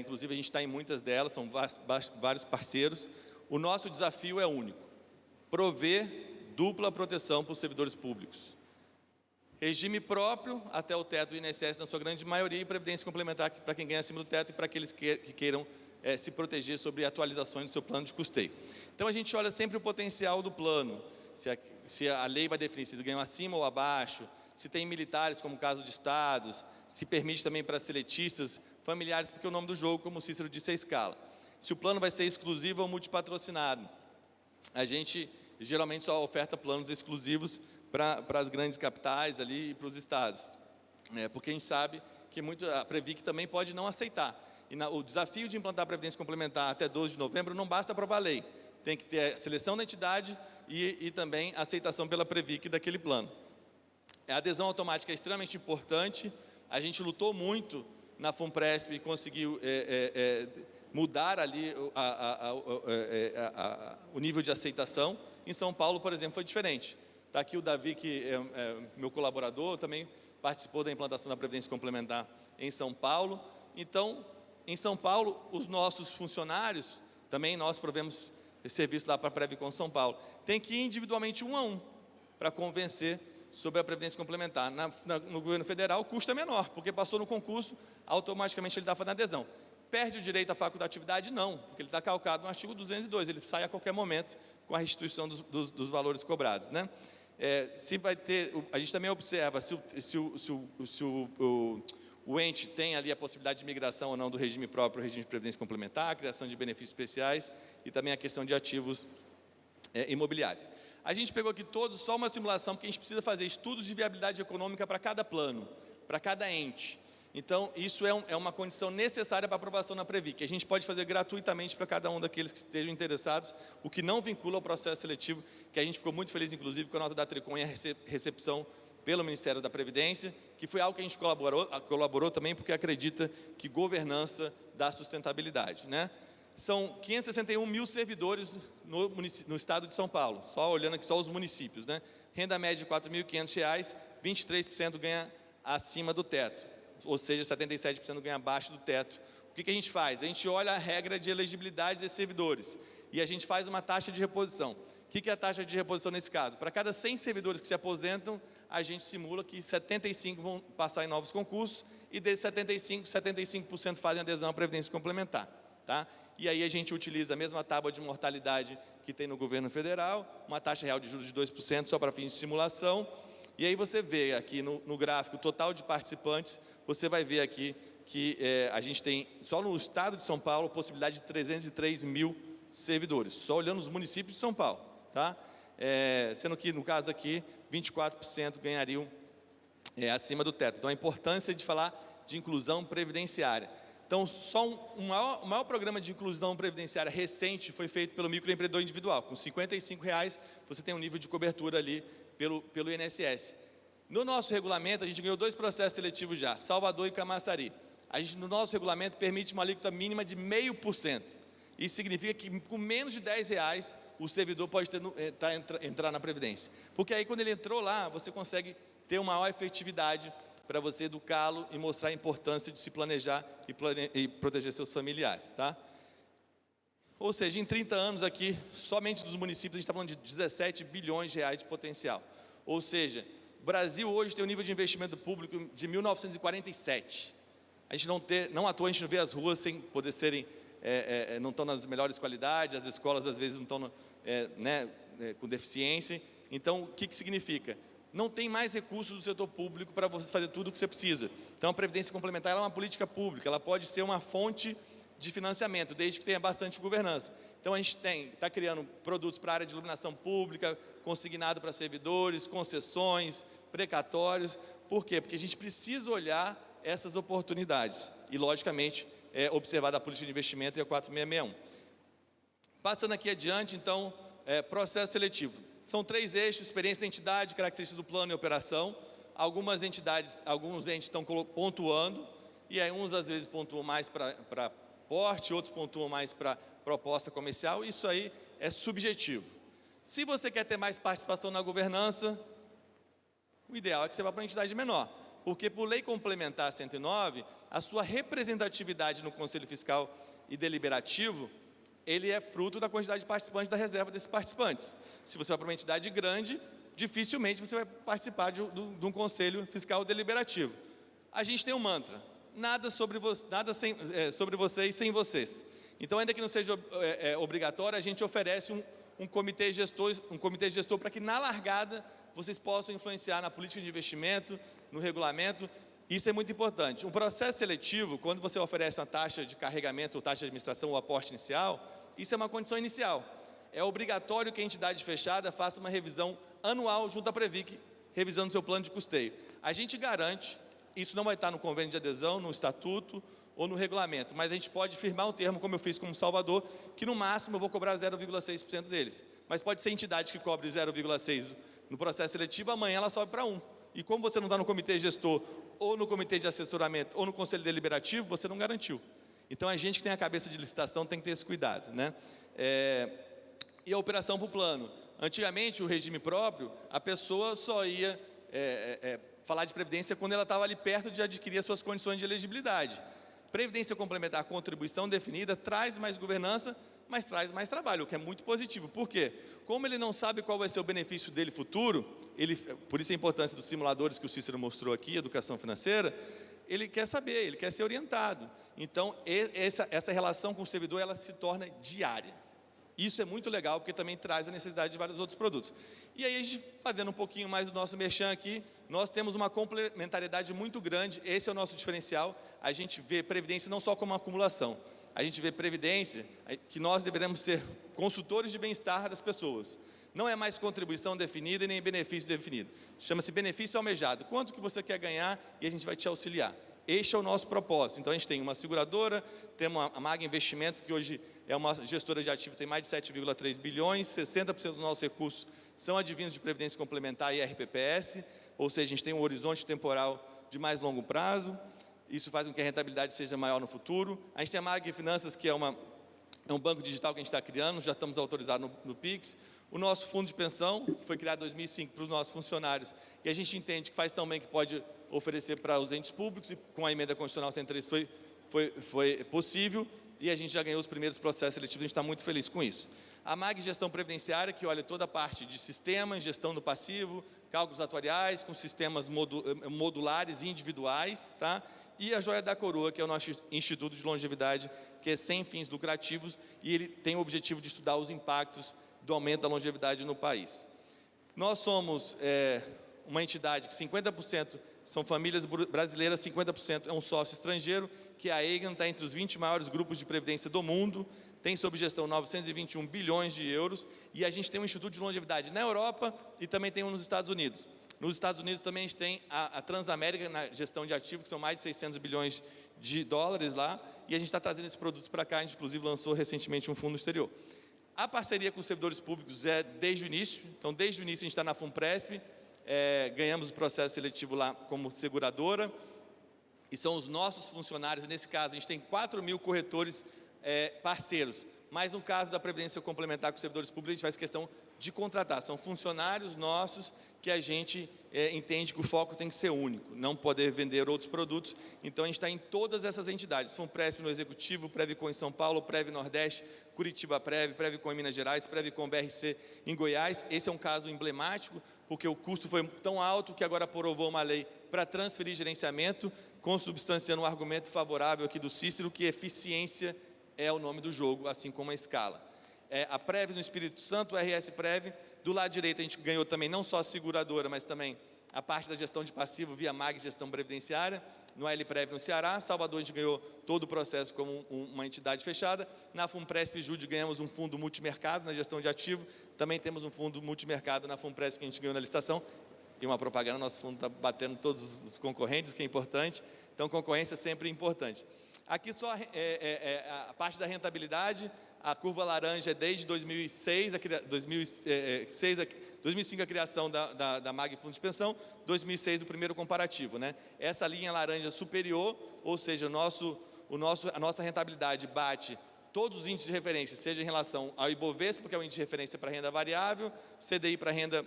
inclusive a gente está em muitas delas, são vários parceiros. O nosso desafio é único: prover dupla proteção para os servidores públicos. Regime próprio até o teto do INSS na sua grande maioria e previdência complementar para quem ganha acima do teto e para aqueles que queiram se proteger sobre atualizações do seu plano de custeio. Então a gente olha sempre o potencial do plano, se a lei vai definir se eles ganham acima ou abaixo, se tem militares como caso de estados, se permite também para seletistas, familiares, porque o nome do jogo, como o Cícero disse, é escala. Se o plano vai ser exclusivo ou multipatrocinado. A gente geralmente só oferta planos exclusivos para as grandes capitais ali e para os estados, porque a gente sabe que a Previc também pode não aceitar. E o desafio de implantar a Previdência Complementar até 12 de novembro não basta aprovar a lei, tem que ter a seleção da entidade e também a aceitação pela Previc daquele plano. A adesão automática é extremamente importante, a gente lutou muito na FUNPRESP e conseguiu mudar ali o nível de aceitação. Em São Paulo, por exemplo, foi diferente. Está aqui o Davi, que é meu colaborador, também participou da implantação da Previdência Complementar em São Paulo. Então, em São Paulo, os nossos funcionários, também nós provemos serviço lá para a Previcon São Paulo, tem que ir individualmente um a um para convencer sobre a Previdência Complementar. No governo federal, o custo é menor, porque passou no concurso, automaticamente ele está fazendo adesão. Perde o direito à facultatividade? Não, porque ele está calcado no artigo 202, ele sai a qualquer momento com a restituição dos valores cobrados, né? Se vai ter, a gente também observa se o ente tem ali a possibilidade de migração ou não do regime próprio, regime de previdência complementar, a criação de benefícios especiais e também a questão de ativos imobiliários. A gente pegou aqui todos só uma simulação, porque a gente precisa fazer estudos de viabilidade econômica para cada plano, para cada ente. Então, isso é uma condição necessária para aprovação na Previc, que a gente pode fazer gratuitamente para cada um daqueles que estejam interessados, o que não vincula ao processo seletivo, que a gente ficou muito feliz, inclusive, com a nota da Tricom e a recepção pelo Ministério da Previdência, que foi algo que a gente colaborou também, porque acredita que governança dá sustentabilidade, né? São 561 mil servidores no estado de São Paulo, só olhando aqui só os municípios, né? Renda média de R$ 4.500, 23% ganha acima do teto, ou seja, 77% ganha abaixo do teto. O que a gente faz? A gente olha a regra de elegibilidade desses servidores e a gente faz uma taxa de reposição. O que é a taxa de reposição nesse caso? Para cada 100 servidores que se aposentam, a gente simula que 75 vão passar em novos concursos e desses 75% fazem adesão à Previdência Complementar, tá? E aí a gente utiliza a mesma tábua de mortalidade que tem no governo federal, uma taxa real de juros de 2% só para fins de simulação. E aí você vê aqui no gráfico o total de participantes, você vai ver aqui que a gente tem, só no estado de São Paulo, possibilidade de 303 mil servidores, só olhando os municípios de São Paulo, tá? Sendo que, no caso aqui, 24% ganhariam acima do teto. Então, a importância de falar de inclusão previdenciária. Então, só o maior programa de inclusão previdenciária recente foi feito pelo microempreendedor individual. Com R$ 55,00, você tem um nível de cobertura ali pelo INSS. No nosso regulamento, a gente ganhou 2 processos seletivos já, Salvador e Camaçari. No nosso regulamento, permite uma alíquota mínima de 0,5%. Isso significa que, com menos de R$10, o servidor pode entrar na Previdência. Porque aí, quando ele entrou lá, você consegue ter uma maior efetividade para você educá-lo e mostrar a importância de se planejar e proteger seus familiares, tá? Ou seja, em 30 anos aqui, somente dos municípios, a gente está falando de 17 bilhões de reais de potencial. Ou seja, o Brasil hoje tem um nível de investimento público de 1947. A gente não à toa, a gente não vê as ruas sem poder serem, não estão nas melhores qualidades, as escolas às vezes não estão com deficiência. Então, o que significa? Não tem mais recursos do setor público para você fazer tudo o que você precisa. Então, a Previdência Complementar ela é uma política pública, ela pode ser uma fonte de financiamento, desde que tenha bastante governança. Então, a gente está criando produtos para a área de iluminação pública, consignado para servidores, concessões, precatórios. Por quê? Porque a gente precisa olhar essas oportunidades e, logicamente, observar da política de investimento e a 4661. Passando aqui adiante, então, processo seletivo. São 3 eixos: experiência da entidade, características do plano e operação. Alguns entes estão pontuando, e aí uns às vezes pontuam mais para porte, outros pontuam mais para proposta comercial. Isso aí é subjetivo. Se você quer ter mais participação na governança, o ideal é que você vá para uma entidade menor, porque por lei complementar 109, a sua representatividade no Conselho Fiscal e Deliberativo, ele é fruto da quantidade de participantes, da reserva desses participantes. Se você vai para uma entidade grande, dificilmente você vai participar de um Conselho Fiscal Deliberativo. A gente tem um mantra: nada sobre vocês sem vocês. Então, ainda que não seja obrigatório, a gente oferece um comitê gestor para que, na largada, vocês possam influenciar na política de investimento, no regulamento. Isso é muito importante. Um processo seletivo, quando você oferece uma taxa de carregamento, ou taxa de administração, ou aporte inicial, isso é uma condição inicial. É obrigatório que a entidade fechada faça uma revisão anual junto à Previc, revisando seu plano de custeio. A gente garante, isso não vai estar no convênio de adesão, no estatuto ou no regulamento, mas a gente pode firmar um termo, como eu fiz com Salvador, que no máximo eu vou cobrar 0,6% deles. Mas pode ser entidade que cobre 0,6% no processo seletivo, amanhã ela sobe para 1%. E como você não está no comitê gestor, ou no comitê de assessoramento, ou no conselho deliberativo, você não garantiu. Então, a gente que tem a cabeça de licitação tem que ter esse cuidado, né? E a operação para o plano. Antigamente, o regime próprio, a pessoa só ia falar de previdência quando ela estava ali perto de adquirir as suas condições de elegibilidade. Previdência complementar, contribuição definida, traz mais governança, mas traz mais trabalho, o que é muito positivo. Por quê? Como ele não sabe qual vai ser o benefício dele futuro, por isso a importância dos simuladores que o Cícero mostrou aqui, educação financeira, ele quer saber, ele quer ser orientado. Então, essa relação com o servidor, ela se torna diária. Isso é muito legal, porque também traz a necessidade de vários outros produtos. E aí, a gente, fazendo um pouquinho mais do nosso merchan aqui, nós temos uma complementariedade muito grande, esse é o nosso diferencial. A gente vê previdência não só como uma acumulação, a gente vê previdência, que nós deveremos ser consultores de bem-estar das pessoas. Não é mais contribuição definida e nem benefício definido. Chama-se benefício almejado. Quanto que você quer ganhar e a gente vai te auxiliar. Este é o nosso propósito. Então, a gente tem uma seguradora, temos a MAG Investimentos, que hoje é uma gestora de ativos, tem mais de 7,3 bilhões, 60% dos nossos recursos são advindos de Previdência Complementar e RPPS, ou seja, a gente tem um horizonte temporal de mais longo prazo. Isso faz com que a rentabilidade seja maior no futuro. A gente tem a MAG Finanças, que é um banco digital que a gente está criando, já estamos autorizados no PIX. O nosso fundo de pensão, que foi criado em 2005 para os nossos funcionários, e a gente entende que faz também que pode oferecer para os entes públicos, e com a emenda constitucional 103 foi possível, e a gente já ganhou os primeiros processos seletivos, a gente está muito feliz com isso. A MAG Gestão Previdenciária, que olha toda a parte de sistemas, gestão do passivo, cálculos atuariais, com sistemas modulares e individuais, tá? E a Joia da Coroa, que é o nosso Instituto de Longevidade, que é sem fins lucrativos, e ele tem o objetivo de estudar os impactos do aumento da longevidade no país. Nós somos uma entidade que 50% são famílias brasileiras, 50% é um sócio estrangeiro, que a Egan está entre os 20 maiores grupos de previdência do mundo, tem sob gestão 921 bilhões de euros, e a gente tem um instituto de longevidade na Europa e também tem um nos Estados Unidos. Nos Estados Unidos também a gente tem a Transamérica na gestão de ativos, que são mais de 600 bilhões de dólares lá, e a gente está trazendo esses produtos para cá, a gente inclusive lançou recentemente um fundo no exterior. A parceria com os servidores públicos é desde o início, então desde o início a gente está na FUNPRESP, ganhamos o processo seletivo lá como seguradora, e são os nossos funcionários, nesse caso a gente tem 4.000 corretores parceiros, mas no caso da Previdência Complementar com os servidores públicos, a gente faz questão de contratar, são funcionários nossos que a gente entende que o foco tem que ser único, não poder vender outros produtos, então a gente está em todas essas entidades, FUNPRESP no Executivo, Previcon em São Paulo, Prev Nordeste, Curitiba Prev, Previcon em Minas Gerais, Previcon BRC em Goiás. Esse é um caso emblemático, porque o custo foi tão alto que agora aprovou uma lei para transferir gerenciamento, consubstanciando um argumento favorável aqui do Cícero, que eficiência é o nome do jogo, assim como a escala. A Prev no Espírito Santo, o RS Prev, do lado direito a gente ganhou também não só a seguradora, mas também a parte da gestão de passivo via MAG, gestão previdenciária, no AL Prev no Ceará. Salvador a gente ganhou todo o processo como uma entidade fechada. Na FUNPRESP Jude ganhamos um fundo multimercado na gestão de ativo, também temos um fundo multimercado na FUNPRESP que a gente ganhou na licitação, e uma propaganda, nosso fundo está batendo todos os concorrentes, o que é importante, então concorrência é sempre importante. Aqui só a parte da rentabilidade, a curva laranja é desde 2006, 2005 a criação da MAG Fundo de Pensão, 2006 o primeiro comparativo, né? Essa linha laranja superior, ou seja, a nossa rentabilidade bate todos os índices de referência, seja em relação ao Ibovespa, que é o índice de referência para renda variável, CDI para renda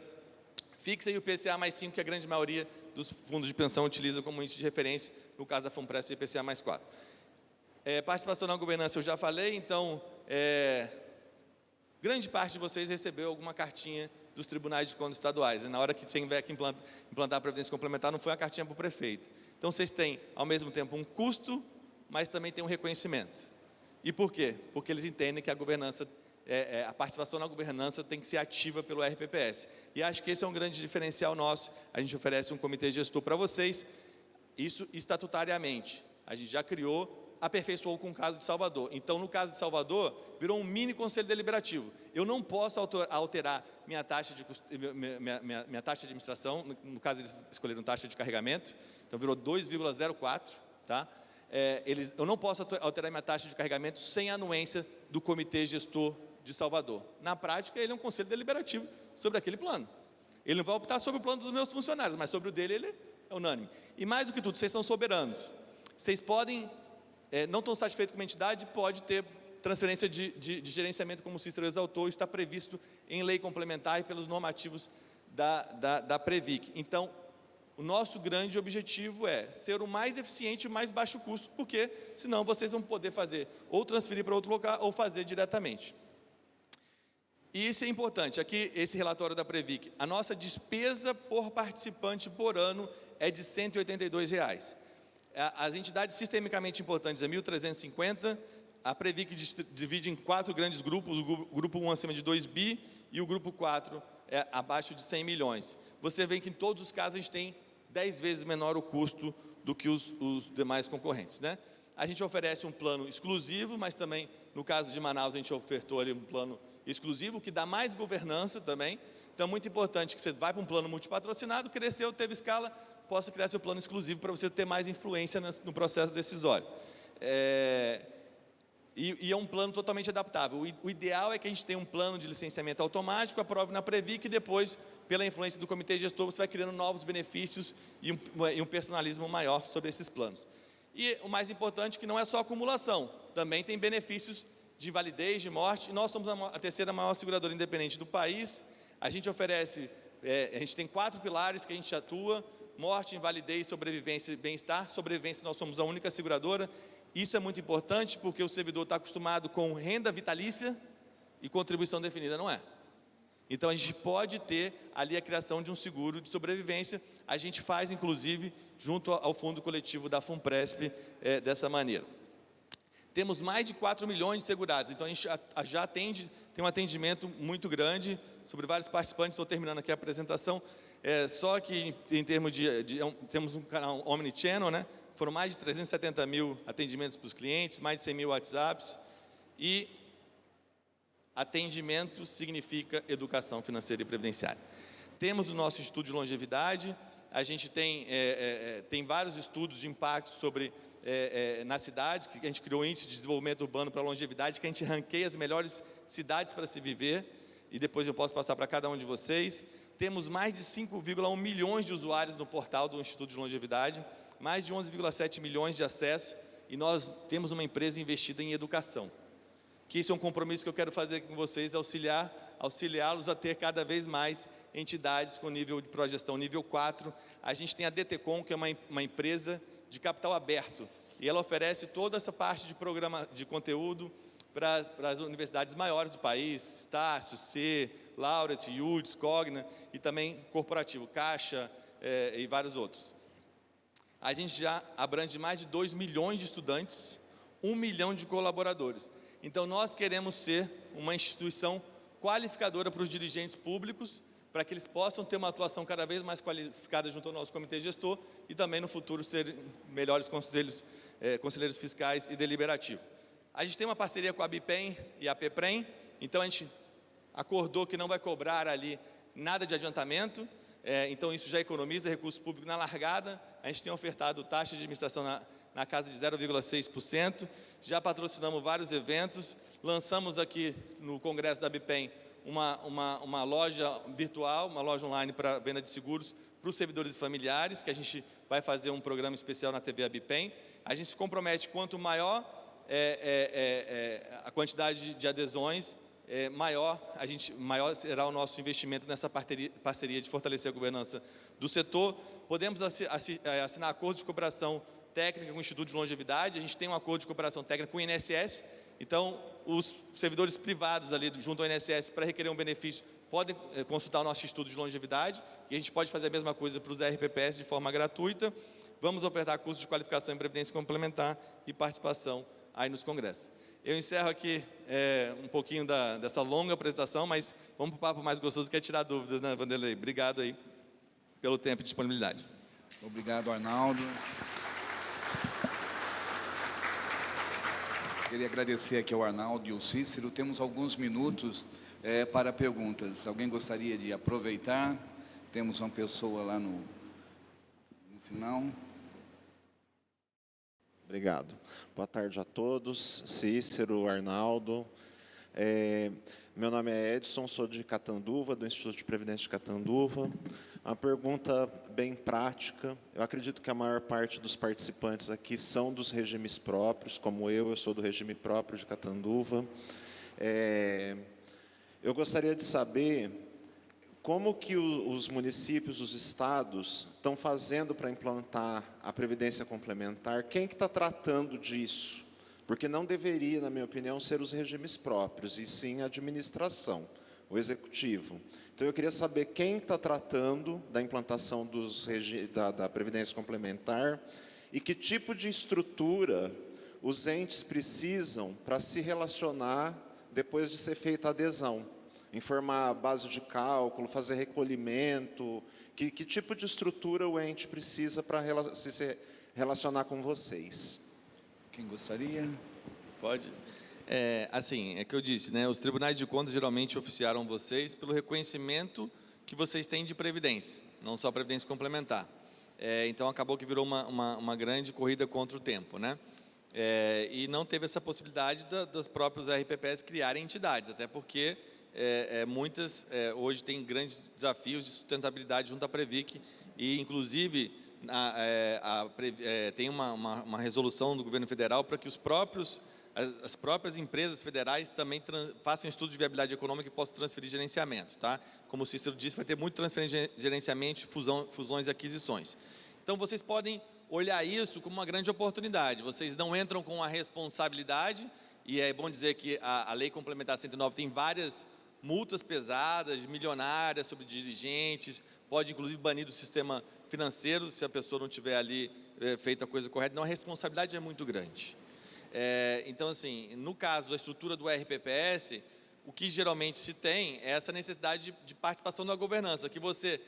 fixa e o IPCA mais 5, que a grande maioria dos fundos de pensão utiliza como índice de referência, no caso da Funpresp, IPCA mais 4. Participação na governança eu já falei, então, grande parte de vocês recebeu alguma cartinha dos tribunais de contas estaduais, e na hora que tiver que implantar a Previdência Complementar, não foi a cartinha para o prefeito. Então, vocês têm, ao mesmo tempo, um custo, mas também tem um reconhecimento. E por quê? Porque eles entendem que a governança, a participação na governança tem que ser ativa pelo RPPS. E acho que esse é um grande diferencial nosso. A gente oferece um comitê gestor para vocês, isso estatutariamente. A gente já criou, aperfeiçoou com o caso de Salvador. Então, no caso de Salvador, virou um mini conselho deliberativo. Eu não posso alterar minha taxa de administração, no caso eles escolheram taxa de carregamento, então virou 2,04, tá? Eu não posso alterar minha taxa de carregamento sem a anuência do comitê gestor de Salvador. Na prática, ele é um conselho deliberativo sobre aquele plano. Ele não vai optar sobre o plano dos meus funcionários, mas sobre o dele ele é unânime. E mais do que tudo, vocês são soberanos. Vocês podem, não estão satisfeitos com uma entidade, pode ter transferência de gerenciamento, como o Cícero exaltou, está previsto em lei complementar e pelos normativos da Previc. Então, o nosso grande objetivo é ser o mais eficiente e o mais baixo custo, porque senão vocês vão poder fazer ou transferir para outro local ou fazer diretamente. E isso é importante, aqui esse relatório da Previc, a nossa despesa por participante por ano é de R$ 182. As entidades sistemicamente importantes é 1.350, a Previc divide em 4 grandes grupos, o grupo 1 acima de 2 bi e o grupo 4 é abaixo de 100 milhões. Você vê que em todos os casos a gente tem 10 vezes menor o custo do que os demais concorrentes, né? A gente oferece um plano exclusivo, mas também, no caso de Manaus, a gente ofertou ali um plano exclusivo, que dá mais governança também. Então, é muito importante que você vai para um plano multipatrocinado, cresceu, teve escala, possa criar seu plano exclusivo para você ter mais influência no processo decisório. E é um plano totalmente adaptável. O ideal é que a gente tenha um plano de licenciamento automático, aprove na Previc e depois, pela influência do comitê gestor, você vai criando novos benefícios e um personalismo maior sobre esses planos. E o mais importante é que não é só acumulação, também tem benefícios de validez, de morte. E nós somos a terceira maior seguradora independente do país. A gente oferece, a gente tem 4 pilares que a gente atua: morte, invalidez, sobrevivência e bem-estar. Sobrevivência, nós somos a única seguradora. Isso é muito importante porque o servidor está acostumado com renda vitalícia e contribuição definida, não é? Então, a gente pode ter ali a criação de um seguro de sobrevivência. A gente faz, inclusive, junto ao fundo coletivo da Funpresp, dessa maneira. Temos mais de 4 milhões de segurados, então a gente já tem um atendimento muito grande sobre vários participantes. Estou terminando aqui a apresentação, só que em termos temos um canal Omnichannel, né? Foram mais de 370 mil atendimentos para os clientes, mais de 100 mil WhatsApps, e atendimento significa educação financeira e previdenciária. Temos o nosso estudo de longevidade, a gente tem vários estudos de impacto sobre nas cidades, que a gente criou o Índice de Desenvolvimento Urbano para a Longevidade, que a gente ranqueia as melhores cidades para se viver, e depois eu posso passar para cada um de vocês. Temos mais de 5,1 milhões de usuários no portal do Instituto de Longevidade, mais de 11,7 milhões de acessos, e nós temos uma empresa investida em educação, que esse é um compromisso que eu quero fazer com vocês, auxiliá-los a ter cada vez mais entidades com nível de progestão nível 4. A gente tem a DTCom, que é uma empresa de capital aberto, e ela oferece toda essa parte de programa de conteúdo para as universidades maiores do país, Estácio, C, Laureate, UDS, Cogna, e também corporativo, Caixa e vários outros. A gente já abrange mais de 2 milhões de estudantes, 1 milhão de colaboradores. Então, nós queremos ser uma instituição qualificadora para os dirigentes públicos, para que eles possam ter uma atuação cada vez mais qualificada junto ao nosso comitê gestor e também no futuro serem melhores conselheiros fiscais e deliberativos. A gente tem uma parceria com a Bipem e a Peprem, então a gente acordou que não vai cobrar ali nada de adiantamento, então isso já economiza recurso público na largada. A gente tem ofertado taxa de administração na casa de 0,6%, já patrocinamos vários eventos, lançamos aqui no Congresso da Bipem uma loja virtual, uma loja online para venda de seguros para os servidores familiares, que a gente vai fazer um programa especial na TV Abipem. A gente se compromete, quanto maior a quantidade de adesões, maior será o nosso investimento nessa parceria de fortalecer a governança do setor. Podemos assinar acordos de cooperação técnica com o Instituto de Longevidade. A gente tem um acordo de cooperação técnica com o INSS. Então, os servidores privados ali junto ao INSS, para requerer um benefício, podem consultar o nosso Instituto de Longevidade, e a gente pode fazer a mesma coisa para os RPPS de forma gratuita. Vamos ofertar cursos de qualificação em previdência complementar e participação aí nos congressos. Eu encerro aqui um pouquinho dessa longa apresentação, mas vamos para o papo mais gostoso, que é tirar dúvidas, né, Vanderlei? Obrigado aí pelo tempo e disponibilidade. Obrigado, Arnaldo. Queria agradecer aqui ao Arnaldo e ao Cícero. Temos alguns minutos para perguntas. Alguém gostaria de aproveitar? Temos uma pessoa lá no final. Obrigado. Boa tarde a todos. Cícero, Arnaldo. Meu nome é Edson, sou de Catanduva, do Instituto de Previdência de Catanduva. Uma pergunta bem prática. Eu acredito que a maior parte dos participantes aqui são dos regimes próprios, como eu sou do regime próprio de Catanduva. Eu gostaria de saber como que os municípios, os estados, estão fazendo para implantar a previdência complementar. Quem que está tratando disso? Porque não deveria, na minha opinião, ser os regimes próprios, e sim a administração, o executivo. Então, eu queria saber quem está tratando da implantação da previdência complementar e que tipo de estrutura os entes precisam para se relacionar depois de ser feita a adesão. Informar a base de cálculo, fazer recolhimento, que tipo de estrutura o ente precisa para se relacionar com vocês? Quem gostaria? Pode. Assim, é que eu disse, né? Os tribunais de contas geralmente oficiaram vocês pelo reconhecimento que vocês têm de previdência, não só previdência complementar. Então, acabou que virou uma grande corrida contra o tempo, né? E não teve essa possibilidade dos próprios RPPS criarem entidades, até porque muitas hoje têm grandes desafios de sustentabilidade junto à Previc, e, inclusive, tem uma resolução do governo federal para que as próprias empresas federais também façam estudo de viabilidade econômica e possam transferir gerenciamento, tá? Como o Cícero disse, vai ter muito transferência de gerenciamento, fusões e aquisições. Então, vocês podem olhar isso como uma grande oportunidade. Vocês não entram com a responsabilidade, e é bom dizer que a Lei Complementar 109 tem várias multas pesadas, milionárias sobre dirigentes, pode inclusive banir do sistema financeiro se a pessoa não tiver ali feito a coisa correta. Então, a responsabilidade é muito grande. Então, assim, no caso da estrutura do RPPS, o que geralmente se tem é essa necessidade de participação da governança, que você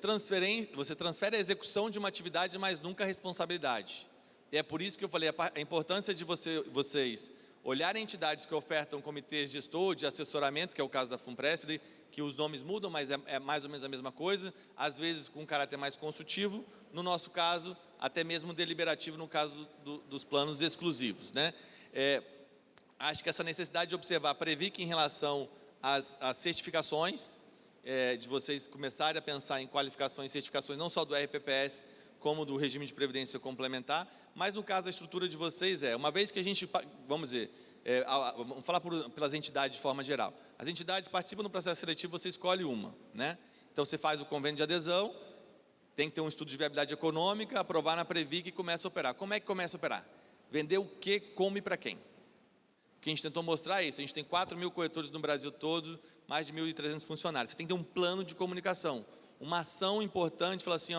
transfere a execução de uma atividade, mas nunca a responsabilidade. E é por isso que eu falei a importância de vocês olharem entidades que ofertam comitês gestor de assessoramento, que é o caso da FUNPRESP, que os nomes mudam, mas é mais ou menos a mesma coisa, às vezes com um caráter mais consultivo, no nosso caso, até mesmo deliberativo, no caso dos planos exclusivos, né? Acho que essa necessidade de observar a Previc em relação às certificações, de vocês começarem a pensar em qualificações e certificações, não só do RPPS, como do regime de previdência complementar, mas no caso da estrutura de vocês uma vez que a gente, vamos dizer, vamos falar pelas entidades de forma geral, as entidades participam do processo seletivo, você escolhe uma, né? Então, você faz o convênio de adesão, tem que ter um estudo de viabilidade econômica, aprovar na Previc e começa a operar. Como é que começa a operar? Vender o que, como e para quem? O que a gente tentou mostrar é isso. A gente tem 4.000 corretores no Brasil todo, mais de 1.300 funcionários. Você tem que ter um plano de comunicação, uma ação importante, falar assim,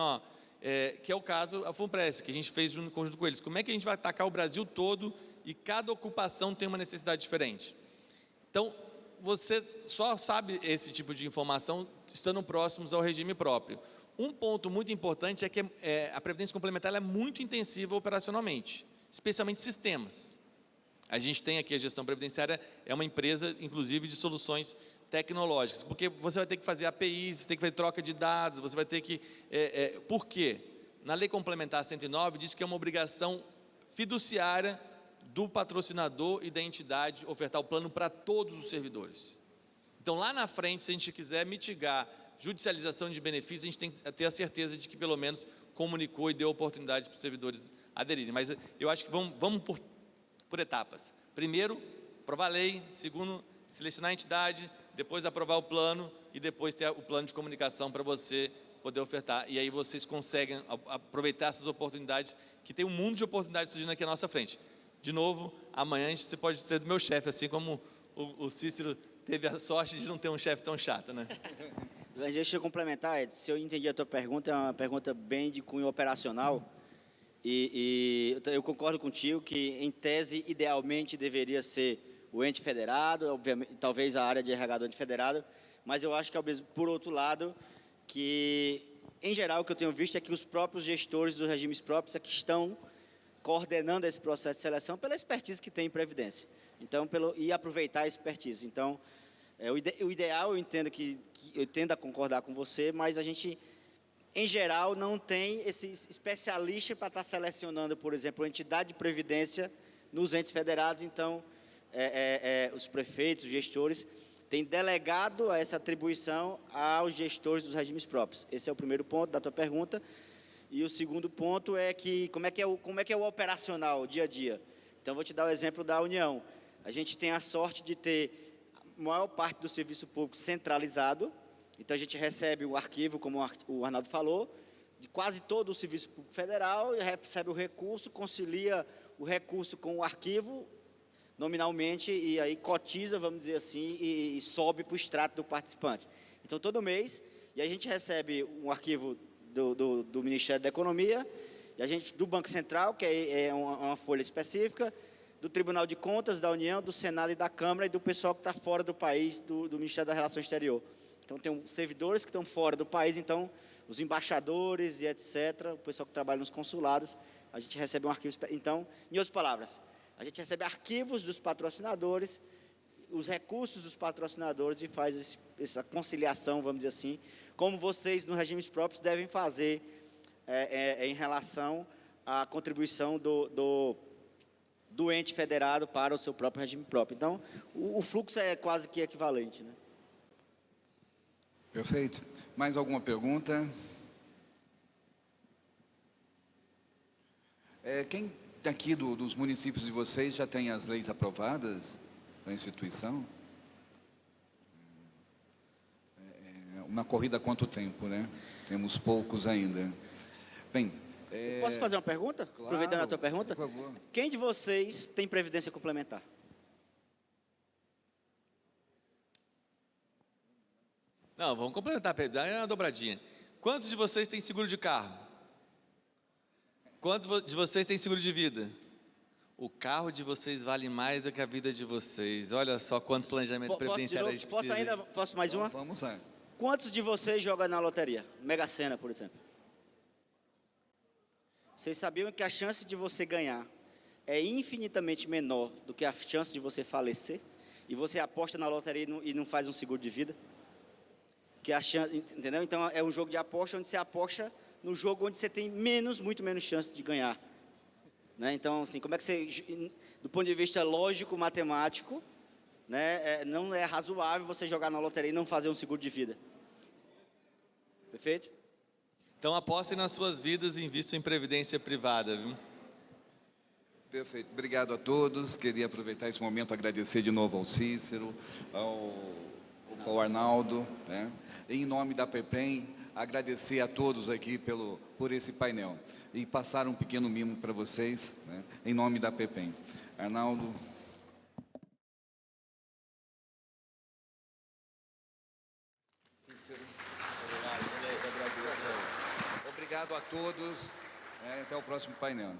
que é o caso da FUNPRESP, que a gente fez junto com eles. Como é que a gente vai atacar o Brasil todo e cada ocupação tem uma necessidade diferente? Então, você só sabe esse tipo de informação estando próximos ao regime próprio. Um ponto muito importante é que a Previdência Complementar é muito intensiva operacionalmente, especialmente sistemas. A gente tem aqui a gestão previdenciária, é uma empresa, inclusive, de soluções tecnológicas, porque você vai ter que fazer APIs, você tem que fazer troca de dados, você vai ter que... por quê? Na Lei Complementar 109 diz que é uma obrigação fiduciária do patrocinador e da entidade ofertar o plano para todos os servidores. Então, lá na frente, se a gente quiser mitigar judicialização de benefícios, a gente tem que ter a certeza de que, pelo menos, comunicou e deu oportunidade para os servidores aderirem. Mas eu acho que vamos por etapas. Primeiro, aprovar a lei. Segundo, selecionar a entidade. Depois, aprovar o plano. E depois, ter o plano de comunicação para você poder ofertar. E aí, vocês conseguem aproveitar essas oportunidades, que tem um mundo de oportunidades surgindo aqui à nossa frente. De novo, amanhã você pode ser do meu chefe, assim como o Cícero teve a sorte de não ter um chefe tão chato, né? Deixa eu complementar, Ed, se eu entendi a tua pergunta, é uma pergunta bem de cunho operacional, e eu concordo contigo que, em tese, idealmente deveria ser o ente federado, obviamente, talvez a área de RH do ente federado, mas eu acho que, por outro lado, que, em geral, o que eu tenho visto é que os próprios gestores dos regimes próprios é que estão coordenando esse processo de seleção pela expertise que tem em Previdência. Então, e aproveitar a expertise. Então, o ideal, eu tendo a concordar com você, mas a gente, em geral, não tem esse especialista para estar selecionando, por exemplo, a entidade de previdência nos entes federados. Então, os prefeitos, os gestores, têm delegado essa atribuição aos gestores dos regimes próprios. Esse é o primeiro ponto da tua pergunta. E o segundo ponto é que como é que é o operacional, o dia a dia. Então, vou te dar o exemplo da União. A gente tem a sorte de ter a maior parte do serviço público centralizado. Então, a gente recebe o arquivo, como o Arnaldo falou, de quase todo o serviço público federal, e recebe o recurso, concilia o recurso com o arquivo, nominalmente, e aí cotiza, vamos dizer assim, e sobe para o extrato do participante. Então, todo mês, e a gente recebe um arquivo do Ministério da Economia, e a gente do Banco Central, que é uma folha específica, do Tribunal de Contas da União, do Senado e da Câmara, e do pessoal que está fora do país, do Ministério da Relação Exterior. Então, tem servidores que estão fora do país, então, os embaixadores e etc., o pessoal que trabalha nos consulados, a gente recebe um arquivo. Então, em outras palavras, a gente recebe arquivos dos patrocinadores, os recursos dos patrocinadores, e faz essa conciliação, vamos dizer assim, como vocês, nos regimes próprios, devem fazer em relação à contribuição do ente federado para o seu próprio regime próprio. Então, o fluxo é quase que equivalente, né? Perfeito. Mais alguma pergunta? Quem daqui dos municípios de vocês já tem as leis aprovadas da instituição? Uma corrida há quanto tempo, né? Temos poucos ainda. Bem, Posso fazer uma pergunta? Claro, aproveitando a tua pergunta? por favor. Quem de vocês tem previdência complementar? Não, vamos complementar, Pedro, é uma dobradinha. Quantos de vocês têm seguro de carro? Quantos de vocês têm seguro de vida? O carro de vocês vale mais do que a vida de vocês. Olha só quanto planejamento previdenciário a gente precisa. Posso mais uma? Vamos lá. Quantos de vocês jogam na loteria? Mega Sena, por exemplo. Vocês sabiam que a chance de você ganhar é infinitamente menor do que a chance de você falecer? E você aposta na loteria e não faz um seguro de vida? Que a chance, entendeu? Então, é um jogo de aposta onde você aposta no jogo onde você tem muito menos chance de ganhar. Né? Então, assim, como é que você, do ponto de vista lógico, matemático, né, não é razoável você jogar na loteria e não fazer um seguro de vida? Perfeito? Então apostem nas suas vidas e invistam em previdência privada, viu? Perfeito. Obrigado a todos. Queria aproveitar esse momento para agradecer de novo ao Cícero, ao Arnaldo, né? Em nome da PEPEM, agradecer a todos aqui por esse painel. E passar um pequeno mimo para vocês, né? Em nome da PEPEM. Arnaldo. Cícero. Obrigado a todos. Até o próximo painel.